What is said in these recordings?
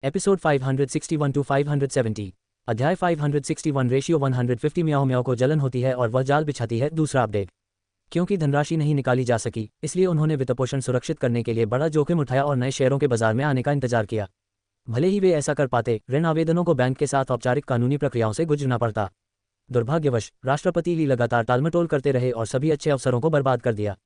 Episode 561 to 570। अध्याय 561 ratio 150। म्याओ म्याओ को जलन होती है और वह जाल बिछाती है। दूसरा अपडेट। क्योंकि धनराशि नहीं निकाली जा सकी, इसलिए उन्होंने वित्तपोषण सुरक्षित करने के लिए बड़ा जोखिम उठाया और नए शेयरों के बाजार में आने का इंतजार किया। भले ही वे ऐसा कर पाते, ऋण आवेदनों को बैंक के साथ औपचारिक कानूनी प्रक्रियाओं से गुजरना पड़ता। दुर्भाग्यवश राष्ट्रपति ली लगातार टालमटोल करते रहे और सभी अच्छे अवसरों को बर्बाद कर दिया।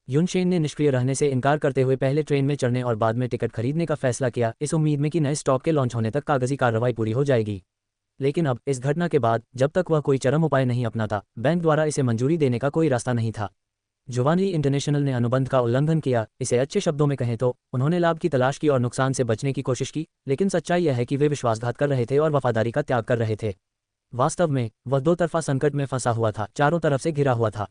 युनशेन ने निष्क्रिय रहने से इनकार करते हुए पहले ट्रेन में चढ़ने और बाद में टिकट खरीदने का फैसला किया, इस उम्मीद में कि नए स्टॉक के लॉन्च होने तक कागजी कार्रवाई पूरी हो जाएगी। लेकिन अब इस घटना के बाद जब तक वह कोई चरम उपाय नहीं अपनाता, बैंक द्वारा इसे मंजूरी देने का कोई रास्ता नहीं था। जुवानरी इंटरनेशनल ने अनुबंध का उल्लंघन किया। इसे अच्छे शब्दों में कहें तो उन्होंने लाभ की तलाश की और नुकसान से बचने की कोशिश की, लेकिन सच्चाई यह है कि वे विश्वासघात कर रहे थे और वफादारी का त्याग कर रहे थे। वास्तव में वह दो तरफा संकट में फंसा हुआ था, चारों तरफ से घिरा हुआ था।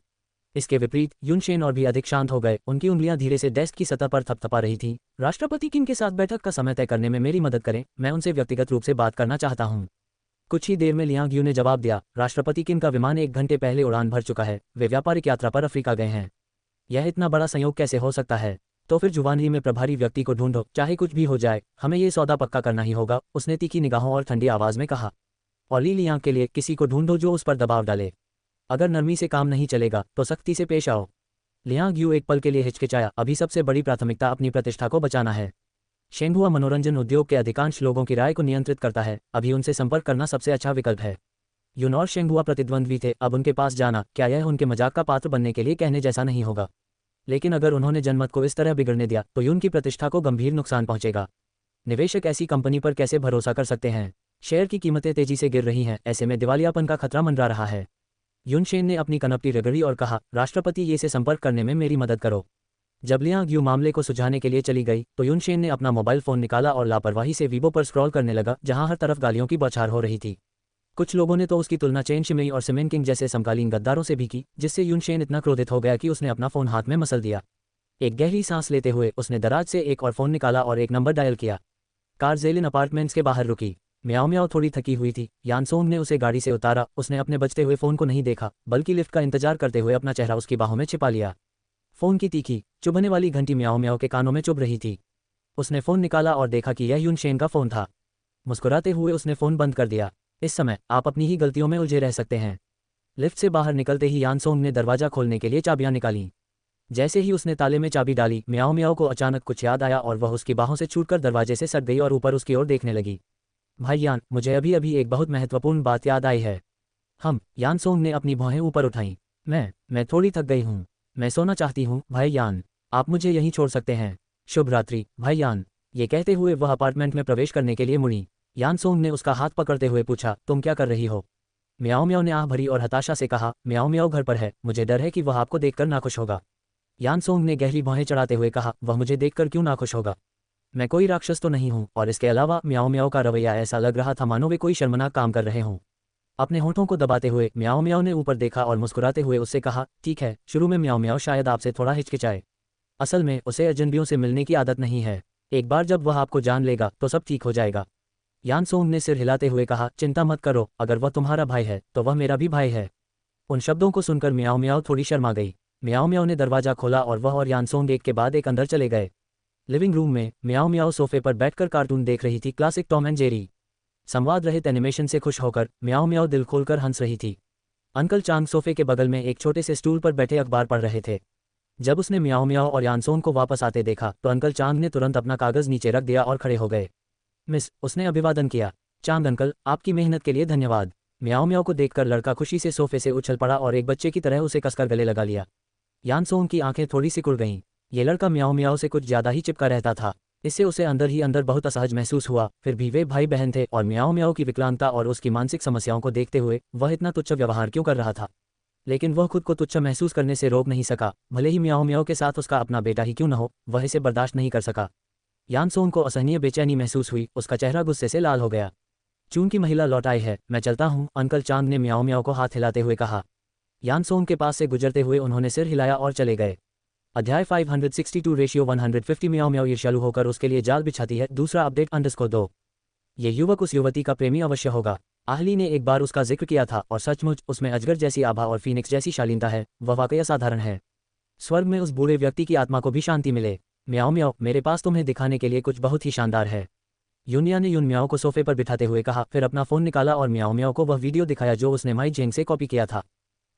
इसके विपरीत युनशेन और भी अधिक शांत हो गए। उनकी उंगलियां धीरे से डेस्क की सतह पर थपथपा रही थीं। राष्ट्रपति किम के साथ बैठक का समय तय करने में मेरी मदद करें, मैं उनसे व्यक्तिगत रूप से बात करना चाहता हूं। कुछ ही देर में लियांग यू ने जवाब दिया, राष्ट्रपति किम का विमान 1 घंटे पहले उड़ान भर चुका है। वे व्यापारिक यात्रा पर अफ्रीका गए हैं। यह इतना बड़ा संयोग कैसे हो सकता है? तो फिर जुवानरी में प्रभारी व्यक्ति को ढूंढो, चाहे कुछ भी हो जाए, हमें ये सौदा पक्का करना ही होगा, उसने तीखी निगाहों और ठंडी आवाज में कहा। और ली लियांग के लिए किसी को ढूंढो जो उस पर दबाव डाले। अगर नरमी से काम नहीं चलेगा तो सख्ती से पेश आओ। लियांग यू एक पल के लिए हिचकिचाया। अभी सबसे बड़ी प्राथमिकता अपनी प्रतिष्ठा को बचाना है। शेंगहुआ मनोरंजन उद्योग के अधिकांश लोगों की राय को नियंत्रित करता है। अभी उनसे संपर्क करना सबसे अच्छा विकल्प है। यून और शेंगहुआ प्रतिद्वंद्वी थे, अब उनके पास जाना क्या यह उनके मजाक का पात्र बनने के लिए कहने जैसा नहीं होगा। लेकिन अगर उन्होंने जनमत को इस तरह बिगड़ने दिया तो यून की प्रतिष्ठा को गंभीर नुकसान पहुंचेगा। निवेशक ऐसी कंपनी पर कैसे भरोसा कर सकते हैं? शेयर की कीमतें तेजी से गिर रही हैं, ऐसे में दिवालियापन का खतरा मंडरा रहा है। युनशेन ने अपनी कनपटी रगड़ी और कहा, राष्ट्रपति ये से संपर्क करने में मेरी मदद करो। जब लियांग यू मामले को सुलझाने के लिए चली गई तो युनशेन ने अपना मोबाइल फोन निकाला और लापरवाही से वीबो पर स्क्रॉल करने लगा, जहां हर तरफ गालियों की बौछार हो रही थी। कुछ लोगों ने तो उसकी तुलना चेन शिमई और सिमेन किंग जैसे समकालीन गद्दारों से भी की, जिससे युनशेन इतना क्रोधित हो गया कि उसने अपना फोन हाथ में मसल दिया। एक गहरी सांस लेते हुए उसने दराज से एक और फोन निकाला और एक नंबर डायल किया। कार जेलिन अपार्टमेंट्स के बाहर रुकी। म्याओ म्याओ थोड़ी थकी हुई थी। यानसोंग ने उसे गाड़ी से उतारा। उसने अपने बजते हुए फोन को नहीं देखा, बल्कि लिफ्ट का इंतजार करते हुए अपना चेहरा उसकी बाहों में छिपा लिया। फोन की तीखी चुभने वाली घंटी म्याओ म्याओ के कानों में चुभ रही थी। उसने फोन निकाला और देखा कि यह युनशेन का फोन था। मुस्कुराते हुए उसने फोन बंद कर दिया। इस समय आप अपनी ही गलतियों में उलझे रह सकते हैं। लिफ्ट से बाहर निकलते ही यानसोंग ने दरवाजा खोलने के लिए चाबियां निकाली। जैसे ही उसने ताले में चाबी डाली, म्याओ म्याओ को अचानक कुछ याद आया और वह उसकी बाहों से छूटकर दरवाजे से सट गई और ऊपर उसकी ओर देखने लगी। भाई यान, मुझे अभी अभी एक बहुत महत्वपूर्ण बात याद आई है। यानसोंग ने अपनी भौहें ऊपर उठाईं। मैं थोड़ी थक गई हूँ। मैं सोना चाहती हूँ भाई यान, आप मुझे यहीं छोड़ सकते हैं। शुभ रात्रि भाई यान। ये कहते हुए वह अपार्टमेंट में प्रवेश करने के लिए मुड़ी। यानसोंग ने उसका हाथ पकड़ते हुए पूछा, तुम क्या कर रही हो? म्याओ म्याओ ने आह भरी और हताशा से कहा, म्याओ म्याओ घर पर है, मुझे डर है कि वह आपको देखकर नाखुश होगा। यानसोंग ने गहरी भौहें चढ़ाते हुए कहा, वह मुझे देखकर क्यों नाखुश होगा? मैं कोई राक्षस तो नहीं हूँ, और इसके अलावा म्याओ म्याओ का रवैया ऐसा लग रहा था मानो वे कोई शर्मनाक काम कर रहे हों। अपने होठों को दबाते हुए म्याओ म्याओ ने ऊपर देखा और मुस्कुराते हुए उससे कहा, ठीक है। शुरू में म्याओ म्याओ शायद आपसे थोड़ा हिचकिचाए। असल में उसे अजनबियों से मिलने की आदत नहीं है। एक बार जब वह आपको जान लेगा तो सब ठीक हो जाएगा। यानसोंग ने सिर हिलाते हुए कहा, चिंता मत करो, अगर वह तुम्हारा भाई है तो वह मेरा भी भाई है। उन शब्दों को सुनकर म्याओ म्याओ थोड़ी शर्मा गई। म्याओ म्याओ ने दरवाजा खोला और वह और यानसोंग एक के बाद एक अंदर चले गए। लिविंग रूम में म्याओ म्याओ सोफे पर बैठकर कार्टून देख रही थी, क्लासिक टॉम एंड जेरी। संवाद रहित एनिमेशन से खुश होकर म्याओ म्याओ दिल खोलकर हंस रही थी। अंकल चांग सोफे के बगल में एक छोटे से स्टूल पर बैठे अखबार पढ़ रहे थे। जब उसने म्याओ म्याओ और यानसोंग को वापस आते देखा तो अंकल चांग ने तुरंत अपना कागज नीचे रख दिया और खड़े हो गए। मिस, उसने अभिवादन किया। चांग अंकल, आपकी मेहनत के लिए धन्यवाद। म्याओ म्याओ को देखकर लड़का खुशी से सोफे से उछल पड़ा और एक बच्चे की तरह उसे कसकर गले लगा लिया। यानसोंग की आंखें थोड़ी सिकुड़ गईं। ये लड़का म्याओ म्याओ से कुछ ज्यादा ही चिपका रहता था। इससे उसे अंदर ही अंदर बहुत असहज महसूस हुआ। फिर भी वे भाई बहन थे और म्याओ म्याओ की विकलांगता और उसकी मानसिक समस्याओं को देखते हुए वह इतना तुच्छ व्यवहार क्यों कर रहा था? लेकिन वह खुद को तुच्छ महसूस करने से रोक नहीं सका। भले ही म्याओ म्याओ के साथ उसका अपना बेटा ही क्यों न हो, वह इसे बर्दाश्त नहीं कर सका। यानसोंग को असहनीय बेचैनी महसूस हुई। उसका चेहरा गुस्से से लाल हो गया। चूंकि महिला लौट आई है, मैं चलता हूँ, अंकल चांद ने म्याओ म्याओ को हाथ हिलाते हुए कहा। यानसोंग के पास से गुजरते हुए उन्होंने सिर हिलाया और चले गए। अध्याय 562 रेशियो 150। म्याओ म्याओ ईर्ष्यालु होकर उसके लिए जाल बिछाती है। दूसरा अपडेट _2। ये युवक उस युवती का प्रेमी अवश्य होगा। आहली ने एक बार उसका जिक्र किया था और सचमुच उसमें अजगर जैसी आभा और फीनिक्स जैसी शालीनता है। वह वाकई असाधारण है। स्वर्ग में उस बूढ़े व्यक्ति की आत्मा को भी शांति मिले। म्याओ म्याओ, मेरे पास तुम्हें दिखाने के लिए कुछ बहुत ही शानदार है। यूनिया ने यून मियाओ को सोफे पर बिठाते हुए कहा, फिर अपना फ़ोन निकाला और मियाओ मियाओ को वह वीडियो दिखाया जो उसने माई जेंग से कॉपी किया था।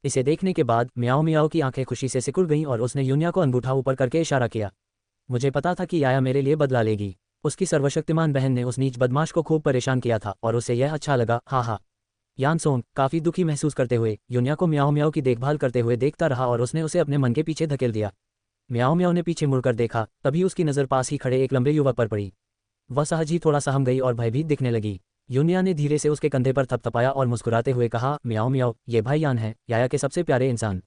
इसे देखने के बाद मियाओ मियाओ की आंखें खुशी से सिकुड़ गईं और उसने यूनिया को अंगूठा ऊपर करके इशारा किया। मुझे पता था कि याया मेरे लिए बदला लेगी। उसकी सर्वशक्तिमान बहन ने उस नीच बदमाश को खूब परेशान किया था और उसे यह अच्छा लगा। हाँ हाँ। यान सोंग काफ़ी दुखी महसूस करते हुए यूनिया को मियाओ मियाओ की देखभाल करते हुए देखता रहा और उसने उसे अपने मन के पीछे धकेल दिया। मियाओ मियाओ ने पीछे मुड़कर देखा, तभी उसकी नज़र पास ही खड़े एक लंबे युवक पर पड़ी। वह सहज ही थोड़ा सहम गई और भयभीत दिखने लगी। यूनिया ने धीरे से उसके कंधे पर थपथपाया और मुस्कुराते हुए कहा, मियाओ मियाओ, ये भाई यान है, याया के सबसे प्यारे इंसान।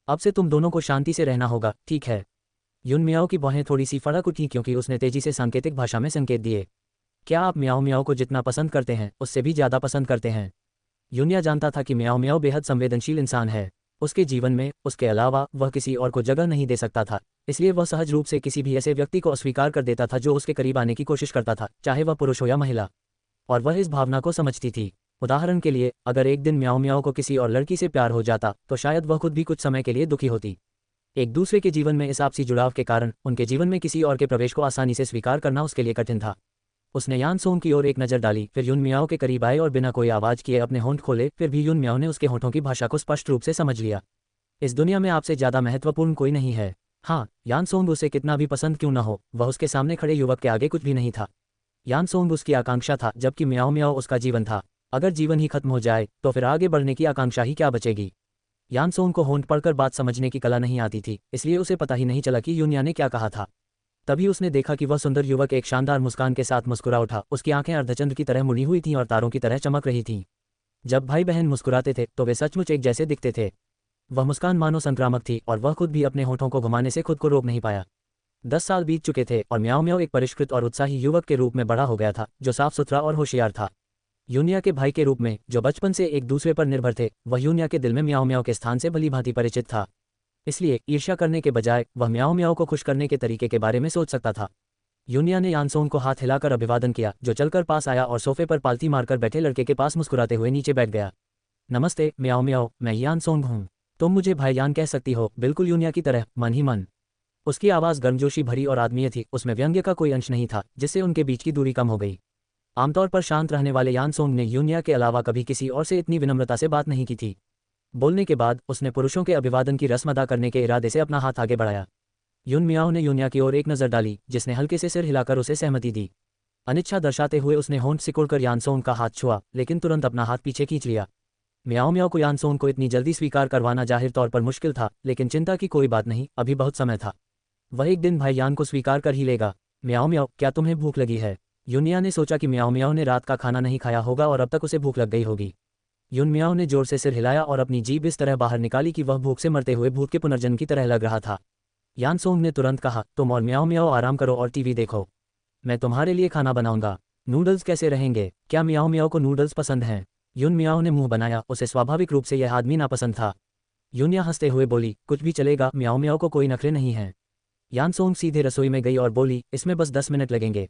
अब से तुम दोनों को शांति से रहना होगा, ठीक है? यून मियाओ की बाहें थोड़ी सी फड़क उठी क्योंकि उसने तेजी से सांकेतिक भाषा में संकेत दिए। क्या आप मियाओ मियाओ को जितना पसंद करते हैं उससे भी ज़्यादा पसंद करते हैं? यूनिया जानता था कि मियाओ मियाओ बेहद संवेदनशील इंसान है। उसके जीवन में उसके अलावा वह किसी और को जगह नहीं दे सकता था, इसलिए वह सहज रूप से किसी भी ऐसे व्यक्ति को अस्वीकार कर देता था जो उसके करीब आने की कोशिश करता था, चाहे वह पुरुष हो या महिला। और वह इस भावना को समझती थी। उदाहरण के लिए, अगर एक दिन मियाओ मियाओ को किसी और लड़की से प्यार हो जाता तो शायद वह खुद भी कुछ समय के लिए दुखी होती। एक दूसरे के जीवन में इस आपसी जुड़ाव के कारण उनके जीवन में किसी और के प्रवेश को आसानी से स्वीकार करना उसके लिए कठिन था। उसने यान सोंग की ओर एक नज़र डाली, फिर यून मियाओ के करीब आए और बिना कोई आवाज़ किए अपने होंठ खोले। फिर भी यून मियाओ ने उसके होंठों की भाषा को स्पष्ट रूप से समझ लिया। इस दुनिया में आपसे ज़्यादा महत्वपूर्ण कोई नहीं है। हाँ, यान सोंग उसे कितना भी पसंद क्यों न हो, वह उसके सामने खड़े युवक के आगे कुछ भी नहीं था। यान सोंग उसकी आकांक्षा था, जबकि मियाओ मियाओ उसका जीवन था। अगर जीवन ही खत्म हो जाए तो फिर आगे बढ़ने की आकांक्षा ही क्या बचेगी? यान सोंग को होंठ पढ़कर बात समझने की कला नहीं आती थी, इसलिए उसे पता ही नहीं चला कि यूनिया ने क्या कहा था। तभी उसने देखा कि वह सुंदर युवक एक शानदार मुस्कान के साथ मुस्कुरा उठा। उसकी आंखें अर्धचंद्र की तरह मुड़ी हुई थीं और तारों की तरह चमक रही थीं। जब भाई बहन मुस्कुराते थे तो वे सचमुच एक जैसे दिखते थे। वह मुस्कान मानो संक्रामक थी और वह खुद भी अपने होठों को घुमाने से खुद को रोक नहीं पाया। 10 साल बीत चुके थे और मियाओ मियाओ एक परिष्कृत और उत्साही युवक के रूप में बड़ा हो गया था, जो साफ सुथरा और होशियार था। यूनिया के भाई के रूप में, जो बचपन से एक दूसरे पर निर्भर थे, वह यूनिया के दिल में मियाओ मियाओ के स्थान से भली भांति परिचित था। इसलिए ईर्ष्या करने के बजाय वह मियाओ मियाओ को खुश करने के तरीके के बारे में सोच सकता था। यूनिया ने यानसोंग को हाथ हिलाकर अभिवादन किया, जो चलकर पास आया और सोफे पर पालती मारकर बैठे लड़के के पास मुस्कुराते हुए नीचे बैठ गया। नमस्ते मियाओ मियाओ, मैं यानसोंग हूँ। तुम मुझे भाईयान कह सकती हो, बिल्कुल यूनिया की तरह, मन ही मन। उसकी आवाज़ गर्मजोशी भरी और आत्मीय थी, उसमें व्यंग्य का कोई अंश नहीं था, जिससे उनके बीच की दूरी कम हो गई। आमतौर पर शांत रहने वाले यानसोंग ने यूनिया के अलावा कभी किसी और से इतनी विनम्रता से बात नहीं की थी। बोलने के बाद उसने पुरुषों के अभिवादन की रस्म अदा करने के इरादे से अपना हाथ आगे बढ़ाया। यून मियाओ ने यूनिया की ओर एक नज़र डाली, जिसने हल्के से सिर हिलाकर उसे सहमति दी। अनिच्छा दर्शाते हुए उसने होंठ सिकुड़कर यानसोंग का हाथ छुआ, लेकिन तुरंत अपना हाथ पीछे खींच लिया। मियाओ मियाओ को यानसोंग को इतनी जल्दी स्वीकार करवाना जाहिर तौर पर मुश्किल था, लेकिन चिंता की कोई बात नहीं, अभी बहुत समय था। वह एक दिन भाईयान को स्वीकार कर ही लेगा। मियाओ मियाओ, क्या तुम्हें भूख लगी है? यूनिया ने सोचा कि मियाओ मियाओ ने रात का खाना नहीं खाया होगा और अब तक उसे भूख लग गई होगी। यून मियाओ ने जोर से सिर हिलाया और अपनी जीभ इस तरह बाहर निकाली कि वह भूख से मरते हुए भूत के पुनर्जन्म की तरह लग रहा था। यानसोंग ने तुरंत कहा, तुम और मियाओ मियाओ आराम करो और टीवी देखो, मैं तुम्हारे लिए खाना बनाऊंगा। नूडल्स कैसे रहेंगे? क्या मियाओ मियाओ को नूडल्स पसंद हैं? यून मियाओ ने मुंह बनाया, उसे स्वाभाविक रूप से यह आदमी नापसंद था। यूनिया हंसते हुए बोली, कुछ भी चलेगा, मियाओ मियाओ को कोई नखरे नहीं हैं। यानसोंग सीधे रसोई में गई और बोली, इसमें बस 10 मिनट लगेंगे।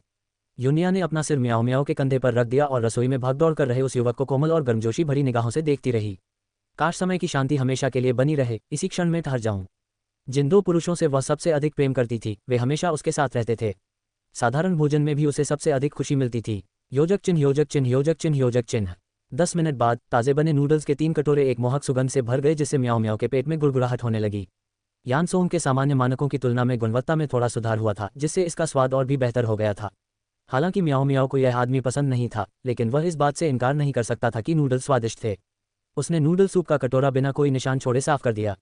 यूनिया ने अपना सिर मियाओ मियाओ के कंधे पर रख दिया और रसोई में भागदौड़ कर रहे उस युवक को कोमल और गर्मजोशी भरी निगाहों से देखती रही। काश समय की शांति हमेशा के लिए बनी रहे, इसी क्षण में ठहर जाऊं। जिन दो पुरुषों से वह सबसे अधिक प्रेम करती थी, वे हमेशा उसके साथ रहते थे। साधारण भोजन में भी उसे सबसे अधिक खुशी मिलती थी। योजक चिन्ह योजक चिन्ह योजक चिन्ह योजक चिन्ह। 10 मिनट बाद ताज़े बने नूडल्स के 3 कटोरे एक मोहक सुगंध से भर गए, जिससे मियाओ मियाओ के पेट में गुड़गुड़ाहट होने लगी। यानसोंग के सामान्य मानकों की तुलना में गुणवत्ता में थोड़ा सुधार हुआ था, जिससे इसका स्वाद और भी बेहतर हो गया था। हालांकि मियाओ मियाओ को यह आदमी पसंद नहीं था, लेकिन वह इस बात से इनकार नहीं कर सकता था कि नूडल्स स्वादिष्ट थे। उसने नूडल सूप का कटोरा बिना कोई निशान छोड़े साफ कर दिया।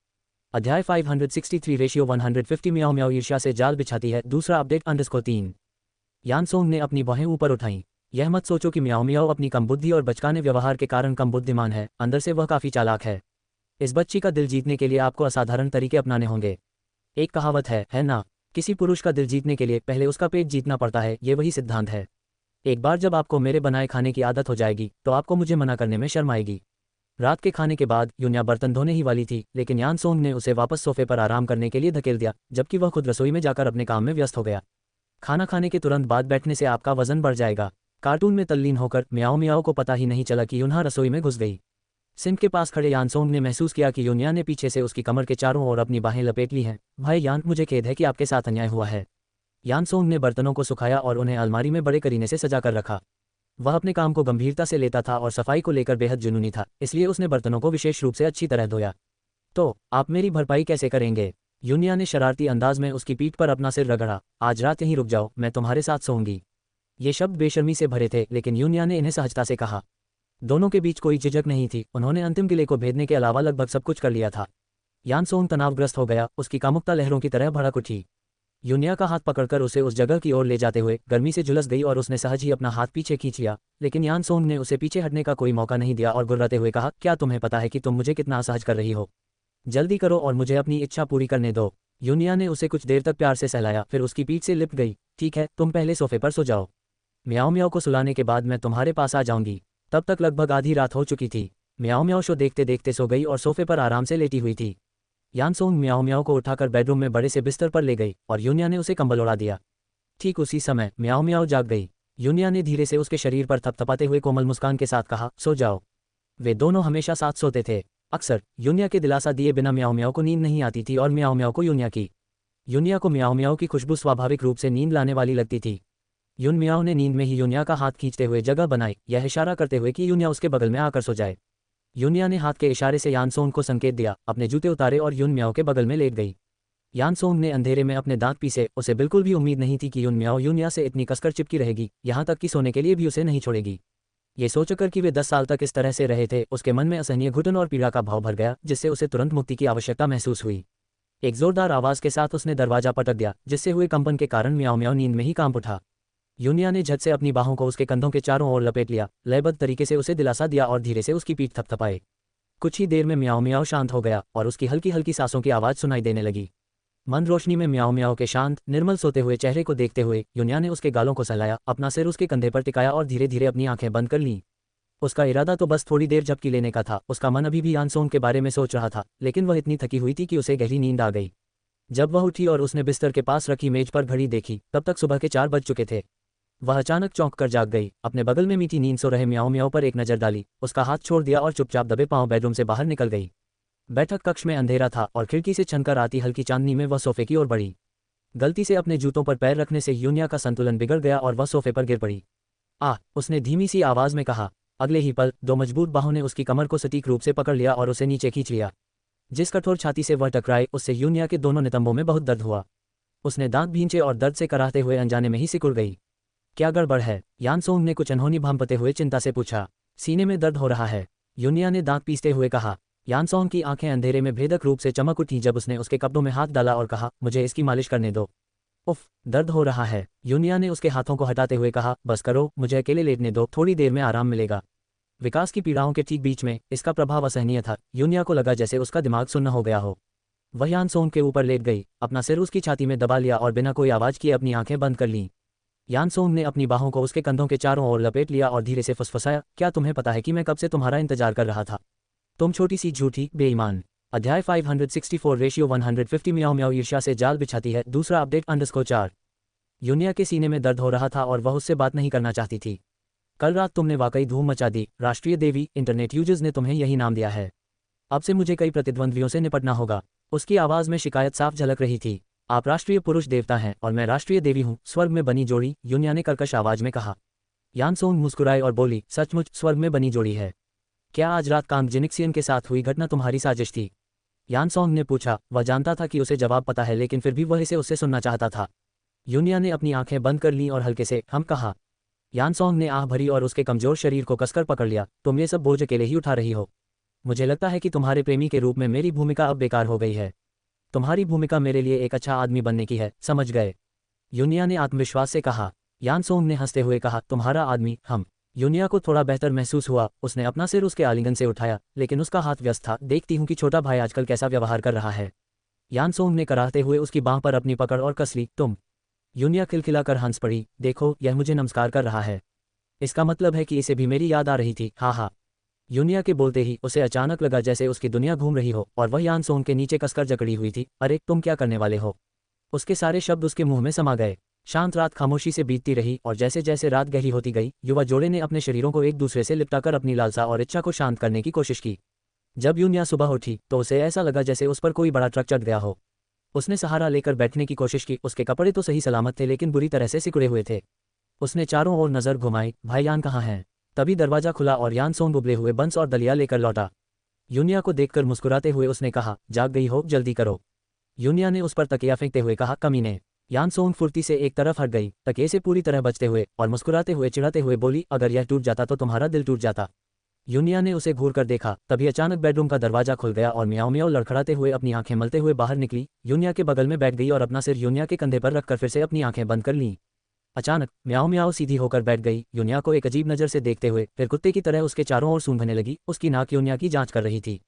अध्याय 563 रेशियो 150 मियाओ मियाओ ईर्ष्या से जाल बिछाती है, दूसरा अपडेट _3। यानसोंग ने अपनी बाहें ऊपर उठाईं। यह मत सोचो कि मियाओ मियाओ अपनी कम बुद्धि और बचकाने व्यवहार के कारण कम बुद्धिमान है, अंदर से वह काफ़ी चालाक है। इस बच्ची का दिल जीतने के लिए आपको असाधारण तरीके अपनाने होंगे। एक कहावत है ना, किसी पुरुष का दिल जीतने के लिए पहले उसका पेट जीतना पड़ता है, ये वही सिद्धांत है। एक बार जब आपको मेरे बनाए खाने की आदत हो जाएगी तो आपको मुझे मना करने में शर्म आएगी। रात के खाने के बाद यूनिया बर्तन धोने ही वाली थी, लेकिन यानसोंग ने उसे वापस सोफे पर आराम करने के लिए धकेल दिया, जबकि वह खुद रसोई में जाकर अपने काम में व्यस्त हो गया। खाना खाने के तुरंत बाद बैठने से आपका वजन बढ़ जाएगा। कार्टून में तल्लीन होकर मियाओ मियाओ को पता ही नहीं चला कि यूनिया रसोई में घुस गई। सिंक के पास खड़े यानसोंग ने महसूस किया कि यूनिया ने पीछे से उसकी कमर के चारों ओर अपनी बाहें लपेट ली हैं। भाई यान, मुझे खेद है कि आपके साथ अन्याय हुआ है। यानसोंग ने बर्तनों को सुखाया और उन्हें अलमारी में बड़े करीने से सजा कर रखा। वह अपने काम को गंभीरता से लेता था और सफाई को लेकर बेहद जुनूनी था, इसलिए उसने बर्तनों को विशेष रूप से अच्छी तरह धोया। तो आप मेरी भरपाई कैसे करेंगे? यूनिया ने शरारती अंदाज में उसकी पीठ पर अपना सिर रगड़ा। आज रात यहीं रुक जाओ, मैं तुम्हारे साथ सोऊंगी। ये शब्द बेशर्मी से भरे थे, लेकिन यूनिया ने इन्हें सहजता से कहा। दोनों के बीच कोई झिझक नहीं थी, उन्होंने अंतिम किले को भेदने के अलावा लगभग सब कुछ कर लिया था। यानसोंग तनावग्रस्त हो गया, उसकी कामुकता लहरों की तरह भड़क उठी। यूनिया का हाथ पकड़कर उसे उस जगह की ओर ले जाते हुए गर्मी से झुलस गई और उसने सहज ही अपना हाथ पीछे खींच लिया, लेकिन यानसोंग ने उसे पीछे हटने का कोई मौका नहीं दिया और गुर्राते हुए कहा, क्या तुम्हें पता है कि तुम मुझे कितना असहज कर रही हो? जल्दी करो और मुझे अपनी इच्छा पूरी करने दो। यूनिया ने उसे कुछ देर तक प्यार से सहलाया, फिर उसकी पीठ से लिपट गई। ठीक है, तुम पहले सोफे पर सो जाओ। म्याओ म्याओ को सुलाने के बाद मैं तुम्हारे पास आ जाऊंगी। तब तक लगभग आधी रात हो चुकी थी। म्याओ म्याओ शो देखते देखते सो गई और सोफे पर आराम से लेटी हुई थी। यानसोंग म्याओ म्याओ को उठाकर बेडरूम में बड़े से बिस्तर पर ले गई और यूनिया ने उसे कंबल ओढ़ा दिया। ठीक उसी समय म्याओ म्याओ जाग गई। यूनिया ने धीरे से उसके शरीर पर थपथपाते हुए कोमल मुस्कान के साथ कहा, सो जाओ। वे दोनों हमेशा साथ सोते थे। अक्सर यूनिया के दिलासा दिए बिना म्याओ म्याओ को नींद नहीं आती थी और म्याओ म्याओ को यूनिया की। यूनिया को म्याओ म्याओ की खुशबू स्वाभाविक रूप से नींद लाने वाली लगती थी। यून म्याओ ने नींद में ही यूनिया का हाथ खींचते हुए जगह बनाई, यह इशारा करते हुए कि यूनिया उसके बगल में आकर सो जाए। यूनिया ने हाथ के इशारे से यानसोंग को संकेत दिया, अपने जूते उतारे और यून म्याओ के बगल में लेट गई। यानसोंग ने अंधेरे में अपने दांत पीसे, उसे बिल्कुल भी उम्मीद नहीं थी कि यून म्याओ यूनिया से इतनी कसकर चिपकी रहेगी, यहाँ तक कि सोने के लिए भी उसे नहीं छोड़ेगी। ये सोचकर कि वे 10 साल तक इस तरह से रहे थे, उसके मन में असहनीय घुटन और पीड़ा का भाव भर गया, जिससे उसे तुरंत मुक्ति की आवश्यकता महसूस हुई। एक जोरदार आवाज के साथ उसने दरवाजा पटक दिया, जिससे हुए कंपन के कारण म्याओ म्याओ नींद में ही कांप उठा। यूनिया ने झट से अपनी बाहों को उसके कंधों के चारों ओर लपेट लिया, लयबद्ध तरीके से उसे दिलासा दिया और धीरे से उसकी पीठ थपथपाए। कुछ ही देर में म्याओ म्याओ शांत हो गया और उसकी हल्की हल्की सांसों की आवाज़ सुनाई देने लगी। मंद रोशनी में म्याओ म्याओ के शांत निर्मल सोते हुए चेहरे को देखते हुए यूनिया ने उसके गालों को सहलाया, अपना सिर उसके कंधे पर टिकाया और धीरे धीरे अपनी आंखें बंद कर लीं। उसका इरादा तो बस थोड़ी देर झपकी लेने का था। उसका मन अभी भी यानसोंग के बारे में सोच रहा था, लेकिन वह इतनी थकी हुई थी कि उसे गहरी नींद आ गई। जब वह उठी और उसने बिस्तर के पास रखी मेज पर घड़ी देखी, तब तक सुबह के 4 बज चुके थे। वह अचानक चौंक कर जाग गई, अपने बगल में मीठी नींद सो रहे म्याओ म्याओ पर एक नज़र डाली, उसका हाथ छोड़ दिया और चुपचाप दबे पांव बेडरूम से बाहर निकल गई। बैठक कक्ष में अंधेरा था और खिड़की से छनकर आती हल्की चांदनी में वह सोफे की ओर बढ़ी। गलती से अपने जूतों पर पैर रखने से यूनिया का संतुलन बिगड़ गया और वह सोफे पर गिर पड़ी। उसने धीमी सी आवाज में कहा। अगले ही पल 2 मजबूत बाहों ने उसकी कमर को सटीक रूप से पकड़ लिया और उसे नीचे खींच लिया। जिस कठोर छाती से वह टकराए, उससे यूनिया के दोनों नितंबों में बहुत दर्द हुआ। उसने दांत भींचे और दर्द से कराहते हुए अनजाने में ही सिकुड़ गई। क्या गड़बड़ है? यानसोंग ने कुछ अनहोनी भांपते हुए चिंता से पूछा। सीने में दर्द हो रहा है, यूनिया ने दांत पीसते हुए कहा। यानसोंग की आंखें अंधेरे में भेदक रूप से चमक उठी जब उसने उसके कपड़ों में हाथ डाला और कहा, मुझे इसकी मालिश करने दो। उफ, दर्द हो रहा है, यूनिया ने उसके हाथों को हटाते हुए कहा। बस करो, मुझे अकेले लेटने दो, थोड़ी देर में आराम मिलेगा। विकास की पीड़ाओं के ठीक बीच में इसका प्रभाव असहनीय था। यूनिया को लगा जैसे उसका दिमाग सुन्न हो गया हो। वह यानसोंग के ऊपर लेट गई, अपना सिर उसकी छाती में दबा लिया और बिना कोई आवाज किए अपनी आंखें बंद कर लीं। यानसोंग ने अपनी बाहों को उसके कंधों के चारों ओर लपेट लिया और धीरे से फुसफुसाया, क्या तुम्हें पता है कि मैं कब से तुम्हारा इंतजार कर रहा था? तुम छोटी सी झूठी बेईमान। अध्याय 564 रेशियो 150 म्याओ म्याओ ईर्ष्या से जाल बिछाती है। दूसरा अपडेट _4। यूनिया के सीने में दर्द हो रहा था और वह उससे बात नहीं करना चाहती थी। कल रात तुमने वाकई धूम मचा दी। राष्ट्रीय देवी, इंटरनेट यूजर्स ने तुम्हें यही नाम दिया है। अब से मुझे कई प्रतिद्वंद्वियों से निपटना होगा। उसकी आवाज़ में शिकायत साफ झलक रही थी। आप राष्ट्रीय पुरुष देवता हैं और मैं राष्ट्रीय देवी हूँ, स्वर्ग में बनी जोड़ी, यूनिया ने कर्कश आवाज में कहा। यानसोंग मुस्कुराई और बोली, सचमुच स्वर्ग में बनी जोड़ी है। क्या आज रात कांग जिनिक्सियन के साथ हुई घटना तुम्हारी साजिश थी? यानसोंग ने पूछा। वह जानता था कि उसे जवाब पता है, लेकिन फिर भी वह इसे उससे सुनना चाहता था। यूनिया ने अपनी आंखें बंद कर लीं और हल्के से हम कहा। यानसोंग ने आह भरी और उसके कमजोर शरीर को कसकर पकड़ लिया। तुम ये सब बोझ अकेले ही उठा रही हो। मुझे लगता है कि तुम्हारे प्रेमी के रूप में मेरी भूमिका अब बेकार हो गई है। तुम्हारी भूमिका मेरे लिए एक अच्छा आदमी बनने की है, समझ गए? यूनिया ने आत्मविश्वास से कहा। यानसोंग ने हंसते हुए कहा, तुम्हारा आदमी? हम। यूनिया को थोड़ा बेहतर महसूस हुआ। उसने अपना सिर उसके आलिंगन से उठाया, लेकिन उसका हाथ व्यस्त था। देखती हूँ कि छोटा भाई आजकल कैसा व्यवहार कर रहा है। यानसोंग ने कराहते हुए उसकी बांह पर अपनी पकड़ और कस ली। तुम? यूनिया खिलखिलाकर हंस पड़ी। देखो, यह मुझे नमस्कार कर रहा है। इसका मतलब है कि इसे भी मेरी याद आ रही थी। हाँ। यूनिया के बोलते ही उसे अचानक लगा जैसे उसकी दुनिया घूम रही हो और वह यानसोंग के नीचे कसकर जकड़ी हुई थी। अरे, तुम क्या करने वाले हो? उसके सारे शब्द उसके मुंह में समा गए। शांत रात खामोशी से बीतती रही और जैसे जैसे रात गहरी होती गई, युवा जोड़े ने अपने शरीरों को एक दूसरे से लिपटाकर अपनी लालसा और इच्छा को शांत करने की कोशिश की। जब यूनिया सुबह उठी तो उसे ऐसा लगा जैसे उस पर कोई बड़ा ट्रक चढ़ गया हो। उसने सहारा लेकर बैठने की कोशिश की। उसके कपड़े तो सही सलामत थे लेकिन बुरी तरह से सिकुड़े हुए थे। उसने चारों ओर नजर घुमाई, भाई यान कहाँ हैं? तभी दरवाजा खुला और यान सोंग उबले हुए बंस और दलिया लेकर लौटा। यूनिया को देखकर मुस्कुराते हुए उसने कहा, जाग गई हो, जल्दी करो। यूनिया ने उस पर तकिया फेंकते हुए कहा, कमीने। यान सोंग फुर्ती से एक तरफ हट गई, तकिए से पूरी तरह बचते हुए, और मुस्कुराते हुए चिढ़ाते हुए बोली, अगर यह टूट जाता तो तुम्हारा दिल टूट जाता। यूनिया ने उसे घूर कर देखा, तभी अचानक बेडरूम का दरवाजा खुल गया और म्याऊं म्याऊं लड़खड़ाते हुए अपनी आंखें मलते हुए बाहर निकली। यूनिया के बगल में बैठ गई और अपना सिर यूनिया के कंधे पर रखकर फिर से अपनी आंखें बंद कर लीं। अचानक म्याऊं म्याऊं सीधी होकर बैठ गई, यूनिया को एक अजीब नज़र से देखते हुए, फिर कुत्ते की तरह उसके चारों ओर सूंघने लगी। उसकी नाक यूनिया की जांच कर रही थी।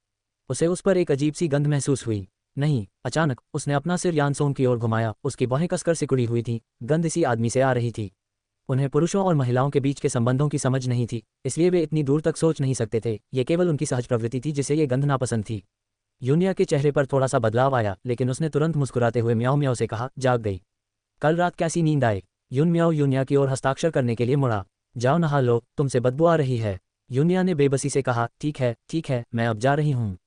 उसे उस पर एक अजीब सी गंध महसूस हुई। नहीं, अचानक उसने अपना सिर यानसोंग की ओर घुमाया। उसकी बाहें कसकर सिकुड़ी हुई थीं। गंध इसी आदमी से आ रही थी। उन्हें पुरुषों और महिलाओं के बीच के संबंधों की समझ नहीं थी, इसलिए वे इतनी दूर तक सोच नहीं सकते थे। ये केवल उनकी सहज प्रवृत्ति थी जिसे ये गंध नापसंद थी। यूनिया के चेहरे पर थोड़ा सा बदलाव आया, लेकिन उसने तुरंत मुस्कुराते हुए म्याऊं म्याऊं से कहा, जाग गई? कल रात कैसी नींद आए? यून म्याऊं यूनिया की ओर हस्ताक्षर करने के लिए मुड़ा। जाओ नहा लो, तुमसे बदबू आ रही है। यूनिया ने बेबसी से कहा, ठीक है, मैं अब जा रही हूँ।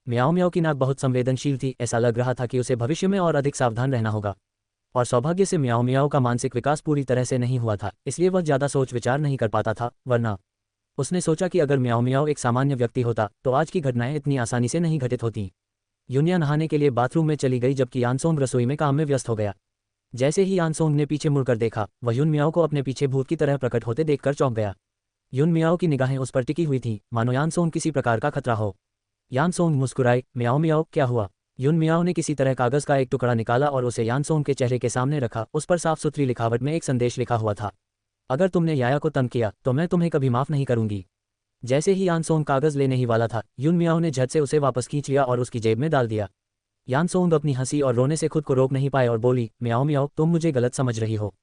म्याऊं म्याऊं की नाक बहुत संवेदनशील थी, ऐसा लग रहा था कि उसे भविष्य में और अधिक सावधान रहना होगा। और सौभाग्य से म्याऊं म्याऊं का मानसिक विकास पूरी तरह से नहीं हुआ था, इसलिए वह ज़्यादा सोच विचार नहीं कर पाता था। वरना उसने सोचा कि अगर म्याऊं म्याऊं एक सामान्य व्यक्ति होता तो आज की घटनाएं इतनी आसानी से नहीं घटित होती। यूनिया नहाने के लिए बाथरूम में चली गई, जबकि यानसोंग रसोई में काम में व्यस्त हो गया। जैसे ही यानसोंग ने पीछे मुड़कर देखा, वह यून म्याओ को अपने पीछे भूत की तरह प्रकट होते देखकर चौंक गया। यून म्याओ की निगाहें उस पर टिकी हुई थीं, मानो यानसोंग किसी प्रकार का खतरा हो। यानसोंग मुस्कुराए, म्याओ म्याओ, क्या हुआ? यून म्याओ ने किसी तरह कागज का एक टुकड़ा निकाला और उसे यानसोंग के चेहरे के सामने रखा। उस पर साफ सुथरी लिखावट में एक संदेश लिखा हुआ था, अगर तुमने याया को तंग किया तो मैं तुम्हें कभी माफ नहीं करूंगी। जैसे ही यानसोंग कागज लेने ही वाला था, यून म्याओ ने झट से उसे वापस खींच लिया और उसकी जेब में डाल दिया। यानसोंग अपनी हंसी और रोने से खुद को रोक नहीं पाए और बोली, म्याओ म्याओ, तुम मुझे गलत समझ रही हो।